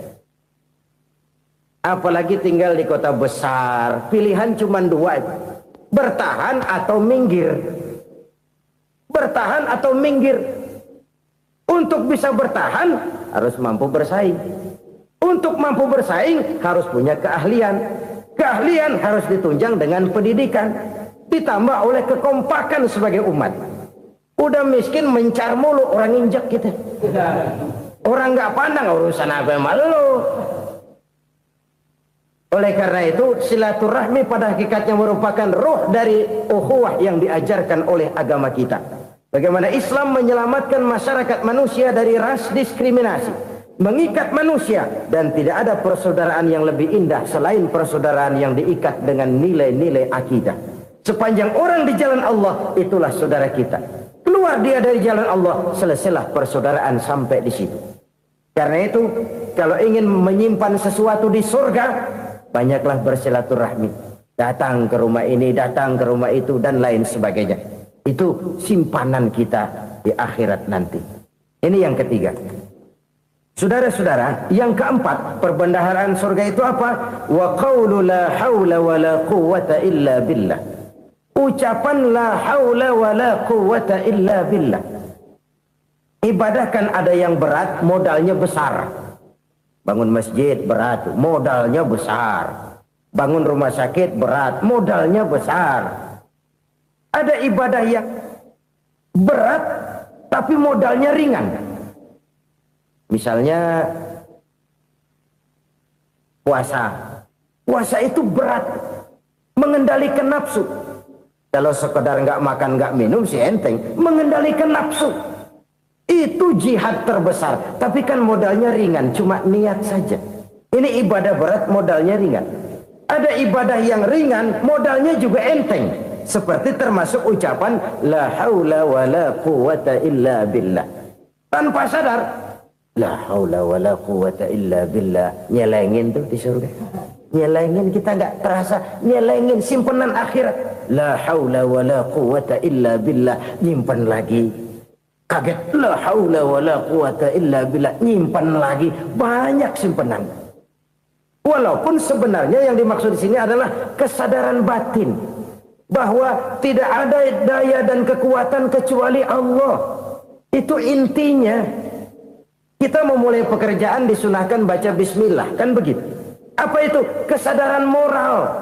Apalagi tinggal di kota besar, pilihan cuma 2, bertahan atau minggir. Bertahan atau minggir. Untuk bisa bertahan harus mampu bersaing. Untuk mampu bersaing harus punya keahlian. Keahlian harus ditunjang dengan pendidikan. Ditambah oleh kekompakan sebagai umat. Udah miskin mencar mulu, orang injak kita. Orang nggak pandang urusan apa yang malu. Oleh karena itu silaturahmi pada hakikatnya merupakan roh dari ukhuwah yang diajarkan oleh agama kita. Bagaimana Islam menyelamatkan masyarakat manusia dari ras diskriminasi, mengikat manusia, dan tidak ada persaudaraan yang lebih indah selain persaudaraan yang diikat dengan nilai-nilai akidah. Sepanjang orang di jalan Allah, itulah saudara kita. Keluar dia dari jalan Allah, selesailah persaudaraan sampai di situ. Karena itu, kalau ingin menyimpan sesuatu di surga, banyaklah bersilaturahmi. Datang ke rumah ini, datang ke rumah itu, dan lain sebagainya. Itu simpanan kita di akhirat nanti. Ini yang ketiga. Saudara-saudara, yang keempat, perbendaharaan surga itu apa? Wa qawlu la hawla wa la quwwata illa billah. Ucapan la haula wa la quwwata illa billah. Ibadah kan ada yang berat, modalnya besar. Bangun masjid berat, modalnya besar. Bangun rumah sakit berat, modalnya besar. Ada ibadah yang berat tapi modalnya ringan. Misalnya puasa. Puasa itu berat, mengendalikan nafsu. Kalau sekedar nggak makan nggak minum sih enteng, mengendalikan nafsu itu jihad terbesar. Tapi kan modalnya ringan, cuma niat saja. Ini ibadah berat, modalnya ringan. Ada ibadah yang ringan, modalnya juga enteng. Seperti termasuk ucapan la haula wa la quwwata illa billah. Tanpa sadar, la haula wa la quwwata illa billah, nyelengin tuh di surga. Nyelengin, kita nggak terasa, nyelengin simpenan akhirat. La haula wa la quwwata illa billah, nyimpan lagi. Kaget, la haula wa la quwwata illa billah, nyimpan lagi. Banyak simpenan. Walaupun sebenarnya yang dimaksud di sini adalah kesadaran batin bahwa tidak ada daya dan kekuatan kecuali Allah. Itu intinya. Kita memulai pekerjaan disunahkan baca bismillah, kan begitu. Apa itu? Kesadaran moral.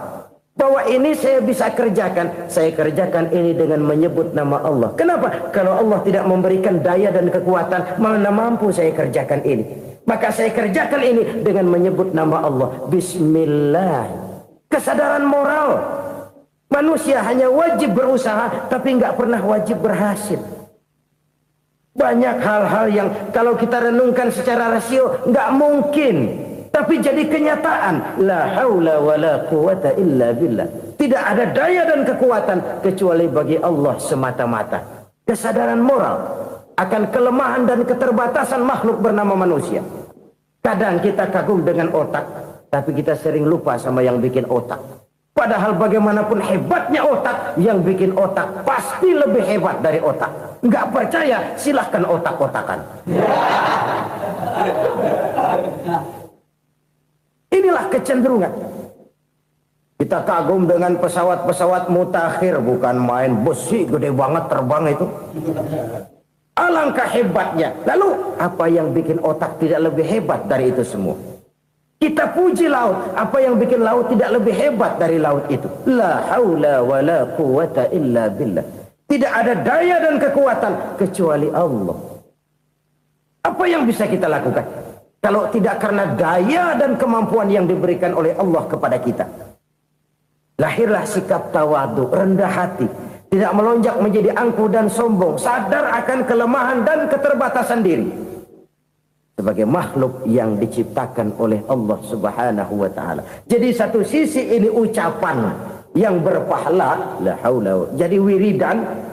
Bahwa ini saya bisa kerjakan. Saya kerjakan ini dengan menyebut nama Allah. Kenapa? Kalau Allah tidak memberikan daya dan kekuatan, mana mampu saya kerjakan ini. Maka saya kerjakan ini dengan menyebut nama Allah. Bismillah. Kesadaran moral. Manusia hanya wajib berusaha, tapi nggak pernah wajib berhasil. Banyak hal-hal yang kalau kita renungkan secara rasio nggak mungkin. Tapi jadi kenyataan. La haula wa la quwata illa billah. Tidak ada daya dan kekuatan kecuali bagi Allah semata-mata. Kesadaran moral akan kelemahan dan keterbatasan makhluk bernama manusia. Kadang kita kagum dengan otak, tapi kita sering lupa sama yang bikin otak. Padahal bagaimanapun hebatnya otak, yang bikin otak pasti lebih hebat dari otak. Nggak percaya, silahkan otak-otakan. Inilah kecenderungan. Kita kagum dengan pesawat-pesawat mutakhir, bukan main besi gede banget terbang itu. Alangkah hebatnya. Lalu apa yang bikin otak tidak lebih hebat dari itu semua? Kita puji laut. Apa yang bikin laut tidak lebih hebat dari laut itu? La haula wa la quwata illa billah. Tidak ada daya dan kekuatan kecuali Allah. Apa yang bisa kita lakukan kalau tidak karena daya dan kemampuan yang diberikan oleh Allah kepada kita? Lahirlah sikap tawadu, rendah hati, tidak melonjak menjadi angkuh dan sombong, sadar akan kelemahan dan keterbatasan diri sebagai makhluk yang diciptakan oleh Allah Subhanahu wa taala. Jadi satu sisi ini ucapan yang berpahala, la haula, jadi wiridan.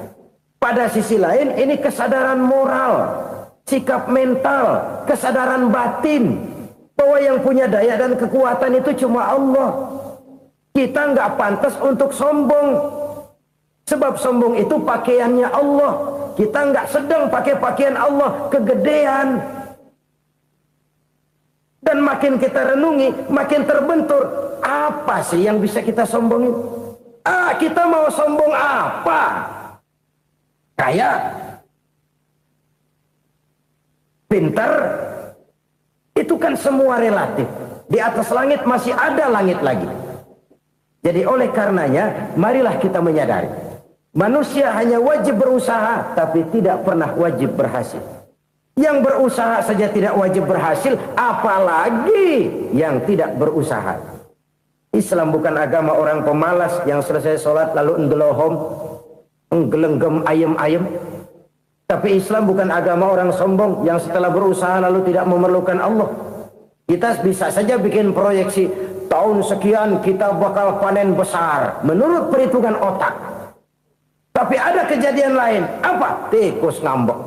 Pada sisi lain ini kesadaran moral, sikap mental, kesadaran batin bahwa yang punya daya dan kekuatan itu cuma Allah. Kita nggak pantas untuk sombong, sebab sombong itu pakaiannya Allah. Kita nggak sedang pakai pakaian Allah, kegedean. Dan makin kita renungi, makin terbentur. Apa sih yang bisa kita sombongin? Kita mau sombong apa? Kaya, pintar, itu kan semua relatif. Di atas langit masih ada langit lagi. Jadi oleh karenanya, marilah kita menyadari. Manusia hanya wajib berusaha, tapi tidak pernah wajib berhasil. Yang berusaha saja tidak wajib berhasil, apalagi yang tidak berusaha. Islam bukan agama orang pemalas yang selesai sholat lalu ngelohom, nggelenggem ayem-ayem. Tapi Islam bukan agama orang sombong yang setelah berusaha lalu tidak memerlukan Allah. Kita bisa saja bikin proyeksi, tahun sekian kita bakal panen besar menurut perhitungan otak. Tapi ada kejadian lain. Apa? Tikus ngambek.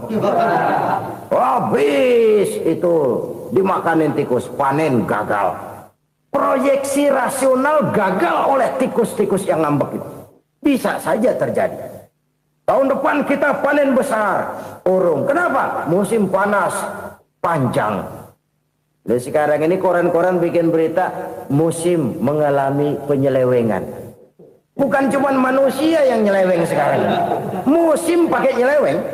Habis itu dimakanin tikus, panen gagal. Proyeksi rasional gagal oleh tikus-tikus yang ngambek itu. Bisa saja terjadi. Tahun depan kita panen besar, urung. Kenapa? Musim panas panjang. Dan sekarang ini koran-koran bikin berita musim mengalami penyelewengan. Bukan cuma manusia yang nyeleweng sekarang. Musim pakai nyeleweng.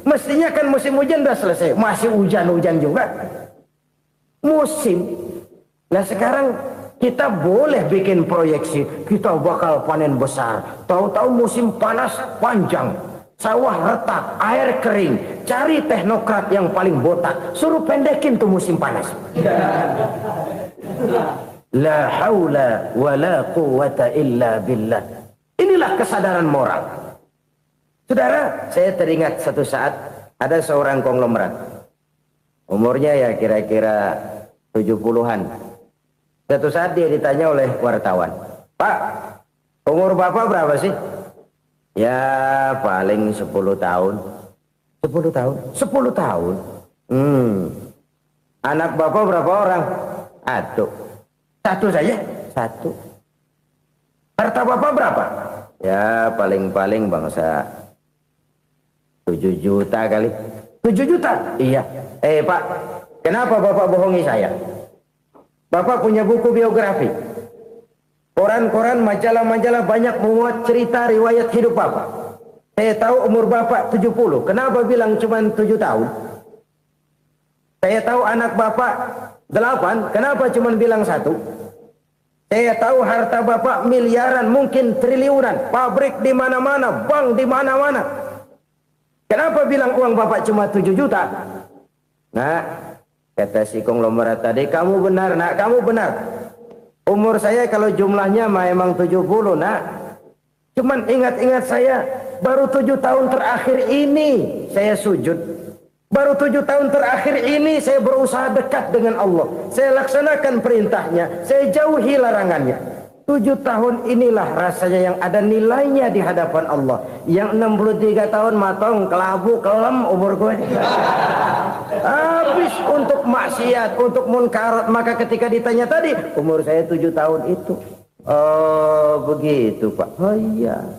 Mestinya kan musim hujan udah selesai, masih hujan-hujan juga. Musim. Nah sekarang kita boleh bikin proyeksi, kita bakal panen besar. Tahu-tahu musim panas panjang, sawah retak, air kering. Cari teknokrat yang paling botak, suruh pendekin tuh musim panas. La haula wa la quwata illa billah. Inilah kesadaran moral. Saudara, saya teringat satu saat ada seorang konglomerat. Umurnya ya kira-kira 70-an. Satu saat dia ditanya oleh wartawan, "Pak, umur Bapak berapa sih?" "Ya paling 10 tahun." 10 tahun? 10 tahun? Anak Bapak berapa orang? Satu. Satu saja? Satu. Harta Bapak berapa? Ya paling-paling bangsa 7 juta kali. 7 juta? Iya. Pak, kenapa Bapak bohongi saya? Bapak punya buku biografi. Koran-koran, majalah-majalah banyak memuat cerita riwayat hidup Bapak. Saya tahu umur Bapak 70. Kenapa bilang cuma 7 tahun? Saya tahu anak Bapak 8. Kenapa cuma bilang 1? Saya tahu harta bapak miliaran, mungkin triliunan, pabrik di mana-mana, bank di mana-mana. Kenapa bilang uang bapak cuma 7 juta? Nah, kata si konglomerat tadi, kamu benar nak, kamu benar. Umur saya kalau jumlahnya memang 70 nak. Cuman ingat-ingat saya, baru 7 tahun terakhir ini saya sujud. Baru 7 tahun terakhir ini saya berusaha dekat dengan Allah. Saya laksanakan perintahnya, saya jauhi larangannya. 7 tahun inilah rasanya yang ada nilainya di hadapan Allah. Yang 63 tahun matong, kelabu, kelem umur gue. Habis untuk maksiat, untuk munkarat. Maka ketika ditanya tadi, umur saya 7 tahun itu. Oh begitu Pak. Oh iya.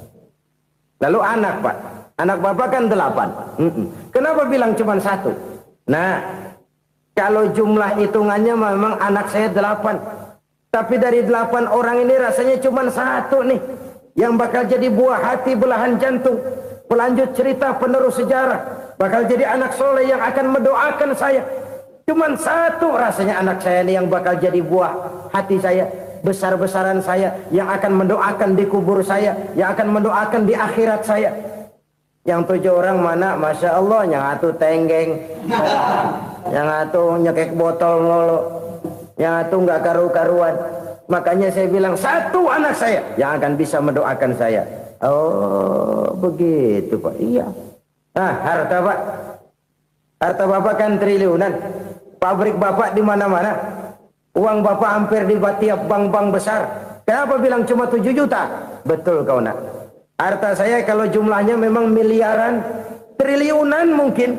Lalu anak Pak. Anak bapak kan 8. Kenapa bilang cuma 1? Nah, kalau jumlah hitungannya memang anak saya 8. Tapi dari 8 orang ini rasanya cuma 1 nih. Yang bakal jadi buah hati, belahan jantung. Pelanjut cerita, penerus sejarah. Bakal jadi anak soleh yang akan mendoakan saya. Cuma 1 rasanya anak saya ini yang bakal jadi buah hati saya. Besar-besaran saya. Yang akan mendoakan di kubur saya. Yang akan mendoakan di akhirat saya. Yang 7 orang mana? Masya Allah, yang satu tenggeng, yang satu nyekek botol ngolo, yang satu nggak karu-karuan. Makanya saya bilang 1 anak saya yang akan bisa mendoakan saya. Oh begitu Pak. Iya. Nah harta Pak, harta bapak kan triliunan. Pabrik bapak di mana-mana. Uang bapak hampir di tiap bank-bank besar. Kenapa bilang cuma 7 juta? Betul kau nak. Harta saya kalau jumlahnya memang miliaran, triliunan mungkin.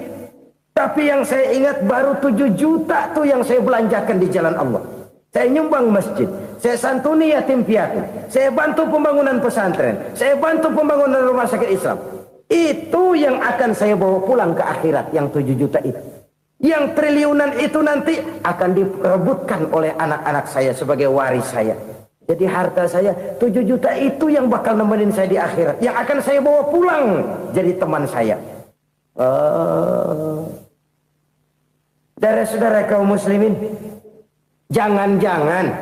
Tapi yang saya ingat baru 7 juta tuh yang saya belanjakan di jalan Allah. Saya nyumbang masjid, saya santuni yatim piatu, saya bantu pembangunan pesantren, saya bantu pembangunan rumah sakit Islam. Itu yang akan saya bawa pulang ke akhirat, yang 7 juta itu. Yang triliunan itu nanti akan diperebutkan oleh anak-anak saya sebagai waris saya. Jadi harta saya 7 juta itu yang bakal nemenin saya di akhirat. Yang akan saya bawa pulang jadi teman saya. Saudara-saudara kaum muslimin, jangan-jangan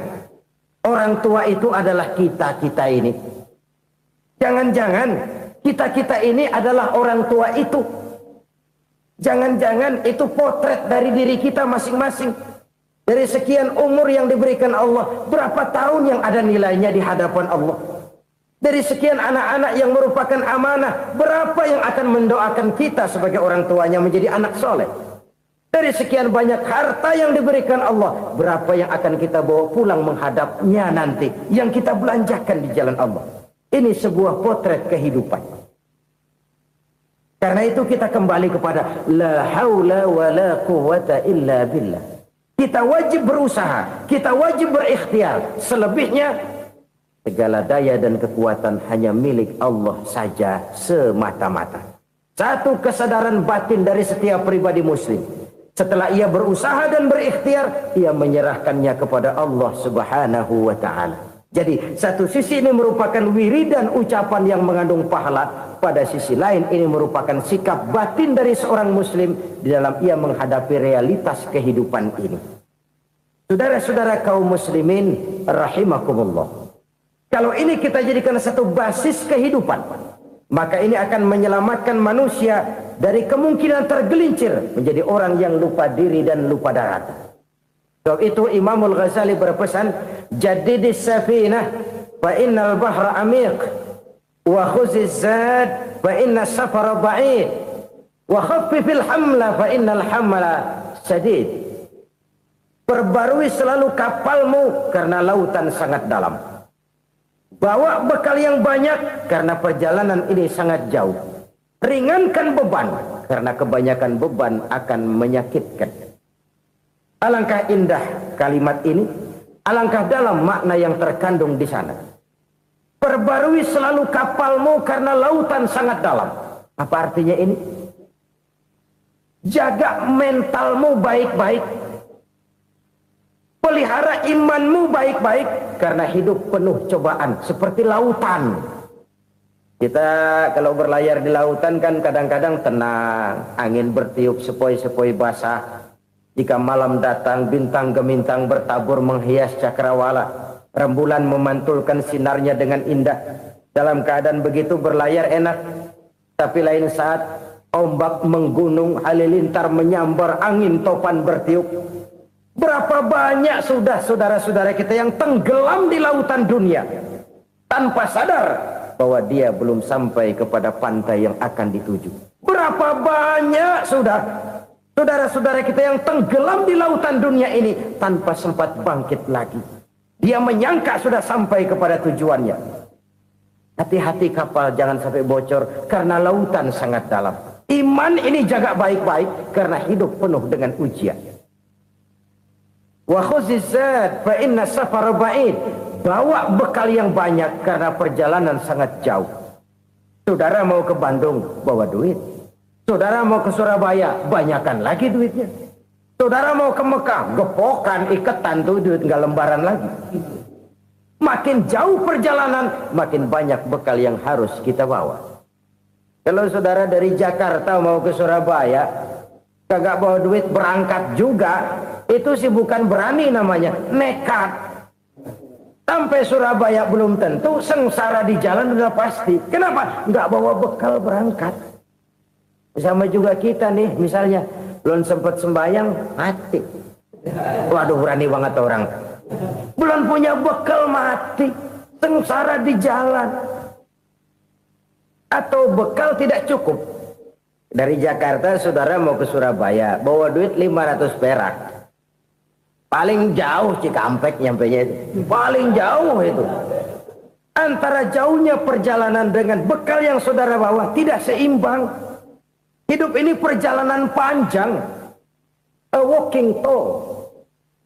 orang tua itu adalah kita-kita ini. Jangan-jangan kita-kita ini adalah orang tua itu. Jangan-jangan itu potret dari diri kita masing-masing. Dari sekian umur yang diberikan Allah, berapa tahun yang ada nilainya di hadapan Allah? Dari sekian anak-anak yang merupakan amanah, berapa yang akan mendoakan kita sebagai orang tuanya menjadi anak soleh? Dari sekian banyak harta yang diberikan Allah, berapa yang akan kita bawa pulang menghadapnya nanti, yang kita belanjakan di jalan Allah? Ini sebuah potret kehidupan. Karena itu kita kembali kepada la haula wa la quwwata illa billah. Kita wajib berusaha, kita wajib berikhtiar. Selebihnya, segala daya dan kekuatan hanya milik Allah saja semata-mata. Satu kesadaran batin dari setiap pribadi muslim. Setelah ia berusaha dan berikhtiar, ia menyerahkannya kepada Allah Subhanahu wa ta'ala. Jadi, satu sisi ini merupakan wiridan ucapan yang mengandung pahala. Pada sisi lain, ini merupakan sikap batin dari seorang muslim di dalam ia menghadapi realitas kehidupan ini. Saudara-saudara kaum muslimin rahimakumullah. Kalau ini kita jadikan satu basis kehidupan, maka ini akan menyelamatkan manusia dari kemungkinan tergelincir menjadi orang yang lupa diri dan lupa darat. Sebab itu Imamul Ghazali berpesan, jadidis safinah fa innal bahra amiq. Wa khuziz zad fa inna safara ba'id wa khaffifil hamla fa innal hamla sadid. Perbarui selalu kapalmu karena lautan sangat dalam. Bawa bekal yang banyak karena perjalanan ini sangat jauh. Ringankan beban karena kebanyakan beban akan menyakitkan. Alangkah indah kalimat ini, alangkah dalam makna yang terkandung di sana. Perbarui selalu kapalmu karena lautan sangat dalam. Apa artinya ini? Jaga mentalmu baik-baik. Pelihara imanmu baik-baik. Karena hidup penuh cobaan. Seperti lautan. Kita kalau berlayar di lautan kan kadang-kadang tenang. Angin bertiup sepoi-sepoi basah. Jika malam datang bintang gemintang bertabur menghias cakrawala. Rembulan memantulkan sinarnya dengan indah. Dalam keadaan begitu berlayar enak. Tapi lain saat ombak menggunung, halilintar menyambar, angin topan bertiup. Berapa banyak sudah saudara-saudara kita yang tenggelam di lautan dunia tanpa sadar bahwa dia belum sampai kepada pantai yang akan dituju. Berapa banyak sudah saudara-saudara kita yang tenggelam di lautan dunia ini tanpa sempat bangkit lagi. Dia menyangka sudah sampai kepada tujuannya. Hati-hati kapal jangan sampai bocor karena lautan sangat dalam. Iman ini jaga baik-baik karena hidup penuh dengan ujian. Wa khuzizat fa inna safara ba'id. Bawa bekal yang banyak karena perjalanan sangat jauh. Saudara mau ke Bandung, bawa duit. Saudara mau ke Surabaya, banyakan lagi duitnya. Saudara mau ke Mekah, gepokan, iketan tuh duit nggak lembaran lagi. Makin jauh perjalanan, makin banyak bekal yang harus kita bawa. Kalau saudara dari Jakarta mau ke Surabaya, kagak bawa duit berangkat juga, itu sih bukan berani namanya, nekat. Sampai Surabaya belum tentu, sengsara di jalan udah pasti. Kenapa? Nggak bawa bekal berangkat. Sama juga kita nih, misalnya belum sempat sembahyang, mati. Waduh, berani banget orang. Belum punya bekal, mati. Sengsara di jalan. Atau bekal tidak cukup. Dari Jakarta saudara mau ke Surabaya, bawa duit 500 perak. Paling jauh Cikampek nyampenya itu. Paling jauh itu. Antara jauhnya perjalanan dengan bekal yang saudara bawa tidak seimbang. Hidup ini perjalanan panjang. A walking tour.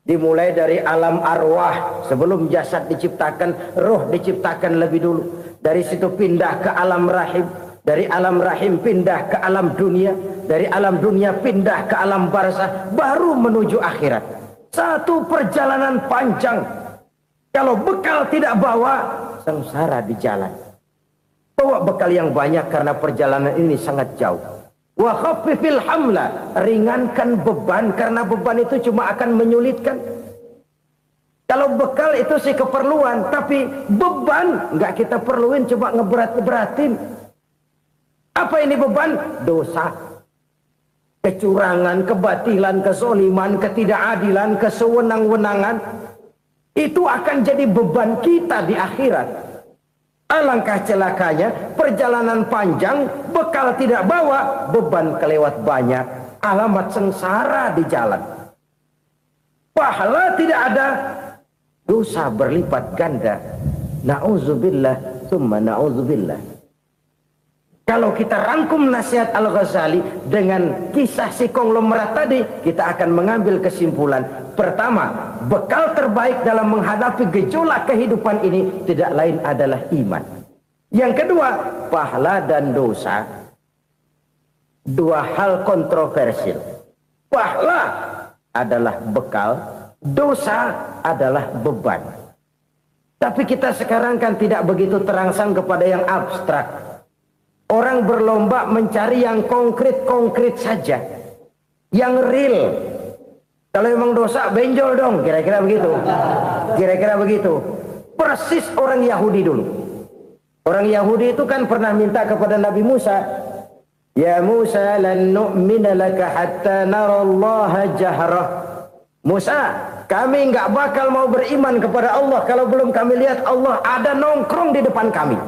Dimulai dari alam arwah. Sebelum jasad diciptakan, roh diciptakan lebih dulu. Dari situ pindah ke alam rahim. Dari alam rahim pindah ke alam dunia. Dari alam dunia pindah ke alam barzah. Baru menuju akhirat. Satu perjalanan panjang. Kalau bekal tidak bawa, sengsara di jalan. Bawa bekal yang banyak karena perjalanan ini sangat jauh. Wa khaffifil hamla, ringankan beban karena beban itu cuma akan menyulitkan. Kalau bekal itu sih keperluan, tapi beban nggak kita perluin, cuma ngeberat-beratin. Apa ini beban? Dosa, kecurangan, kebatilan, kezoliman, ketidakadilan, kesewenang-wenangan. Itu akan jadi beban kita di akhirat. Alangkah celakanya, perjalanan panjang, bekal tidak bawa, beban kelewat banyak, alamat sengsara di jalan. Pahala tidak ada, dosa berlipat ganda. Na'udzubillah, summa na'udzubillah. Kalau kita rangkum nasihat Al-Ghazali dengan kisah si konglomerat tadi, kita akan mengambil kesimpulan. Pertama, bekal terbaik dalam menghadapi gejolak kehidupan ini tidak lain adalah iman. Yang kedua, pahala dan dosa. Dua hal kontroversial. Pahala adalah bekal, dosa adalah beban. Tapi kita sekarang kan tidak begitu terangsang kepada yang abstrak. Orang berlomba mencari yang konkret-konkret saja. Yang real. Kalau emang dosa, benjol dong. Kira-kira begitu. Kira-kira begitu. Persis orang Yahudi dulu. Orang Yahudi itu kan pernah minta kepada Nabi Musa. Ya Musa lan nu'mina laka hatta narallaha jahrah. Musa, kami nggak bakal mau beriman kepada Allah kalau belum kami lihat Allah ada nongkrong di depan kami.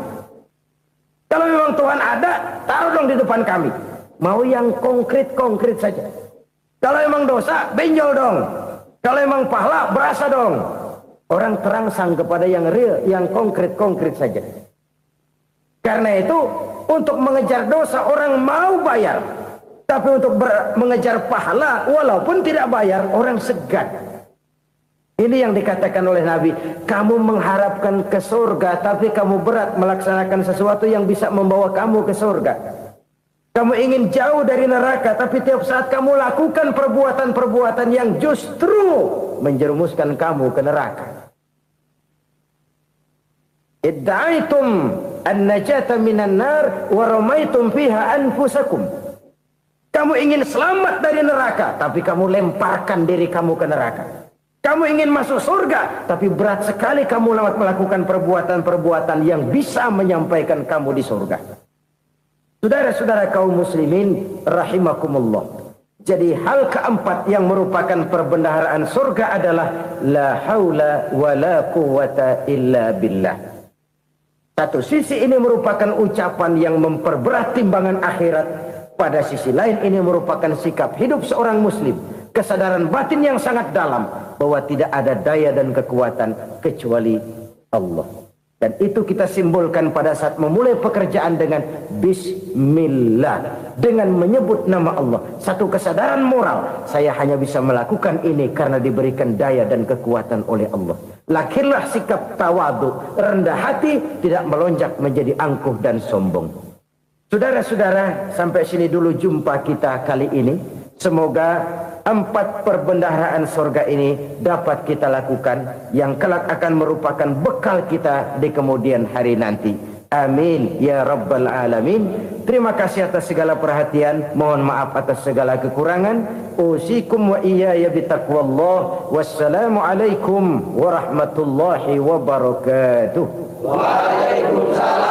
Kalau memang Tuhan ada, taruh dong di depan kami. Mau yang konkret-konkret saja. Kalau emang dosa, benjol dong. Kalau emang pahala, berasa dong. Orang terangsang kepada yang real, yang konkret-konkret saja. Karena itu, untuk mengejar dosa, orang mau bayar. Tapi untuk mengejar pahala, walaupun tidak bayar, orang segan. Ini yang dikatakan oleh Nabi, kamu mengharapkan ke surga, tapi kamu berat melaksanakan sesuatu yang bisa membawa kamu ke surga. Kamu ingin jauh dari neraka, tapi tiap saat kamu lakukan perbuatan-perbuatan yang justru menjerumuskan kamu ke neraka. Idda'aitum an-najata minan nar wa ramaitum fiha anfusakum. Kamu ingin selamat dari neraka, tapi kamu lemparkan diri kamu ke neraka. Kamu ingin masuk surga, tapi berat sekali kamu melakukan perbuatan-perbuatan yang bisa menyampaikan kamu di surga. Saudara-saudara kaum muslimin rahimakumullah. Jadi hal keempat yang merupakan perbendaharaan surga adalah la haula wa la quwwata illa billah. Satu sisi ini merupakan ucapan yang memperberat timbangan akhirat. Pada sisi lain ini merupakan sikap hidup seorang muslim. Kesadaran batin yang sangat dalam bahwa tidak ada daya dan kekuatan kecuali Allah. Dan itu kita simbolkan pada saat memulai pekerjaan dengan Bismillah, dengan menyebut nama Allah. Satu kesadaran moral, saya hanya bisa melakukan ini karena diberikan daya dan kekuatan oleh Allah. Lahirlah sikap tawadu, rendah hati, tidak melonjak menjadi angkuh dan sombong. Saudara-saudara, sampai sini dulu jumpa kita kali ini. Semoga 4 perbendaharaan surga ini dapat kita lakukan, yang kelak akan merupakan bekal kita di kemudian hari nanti. Amin ya rabbal alamin. Terima kasih atas segala perhatian, mohon maaf atas segala kekurangan. Usikum wa iyaya bitaqwallah. Wassalamu alaikum warahmatullahi wabarakatuh. Waalaikumsalam.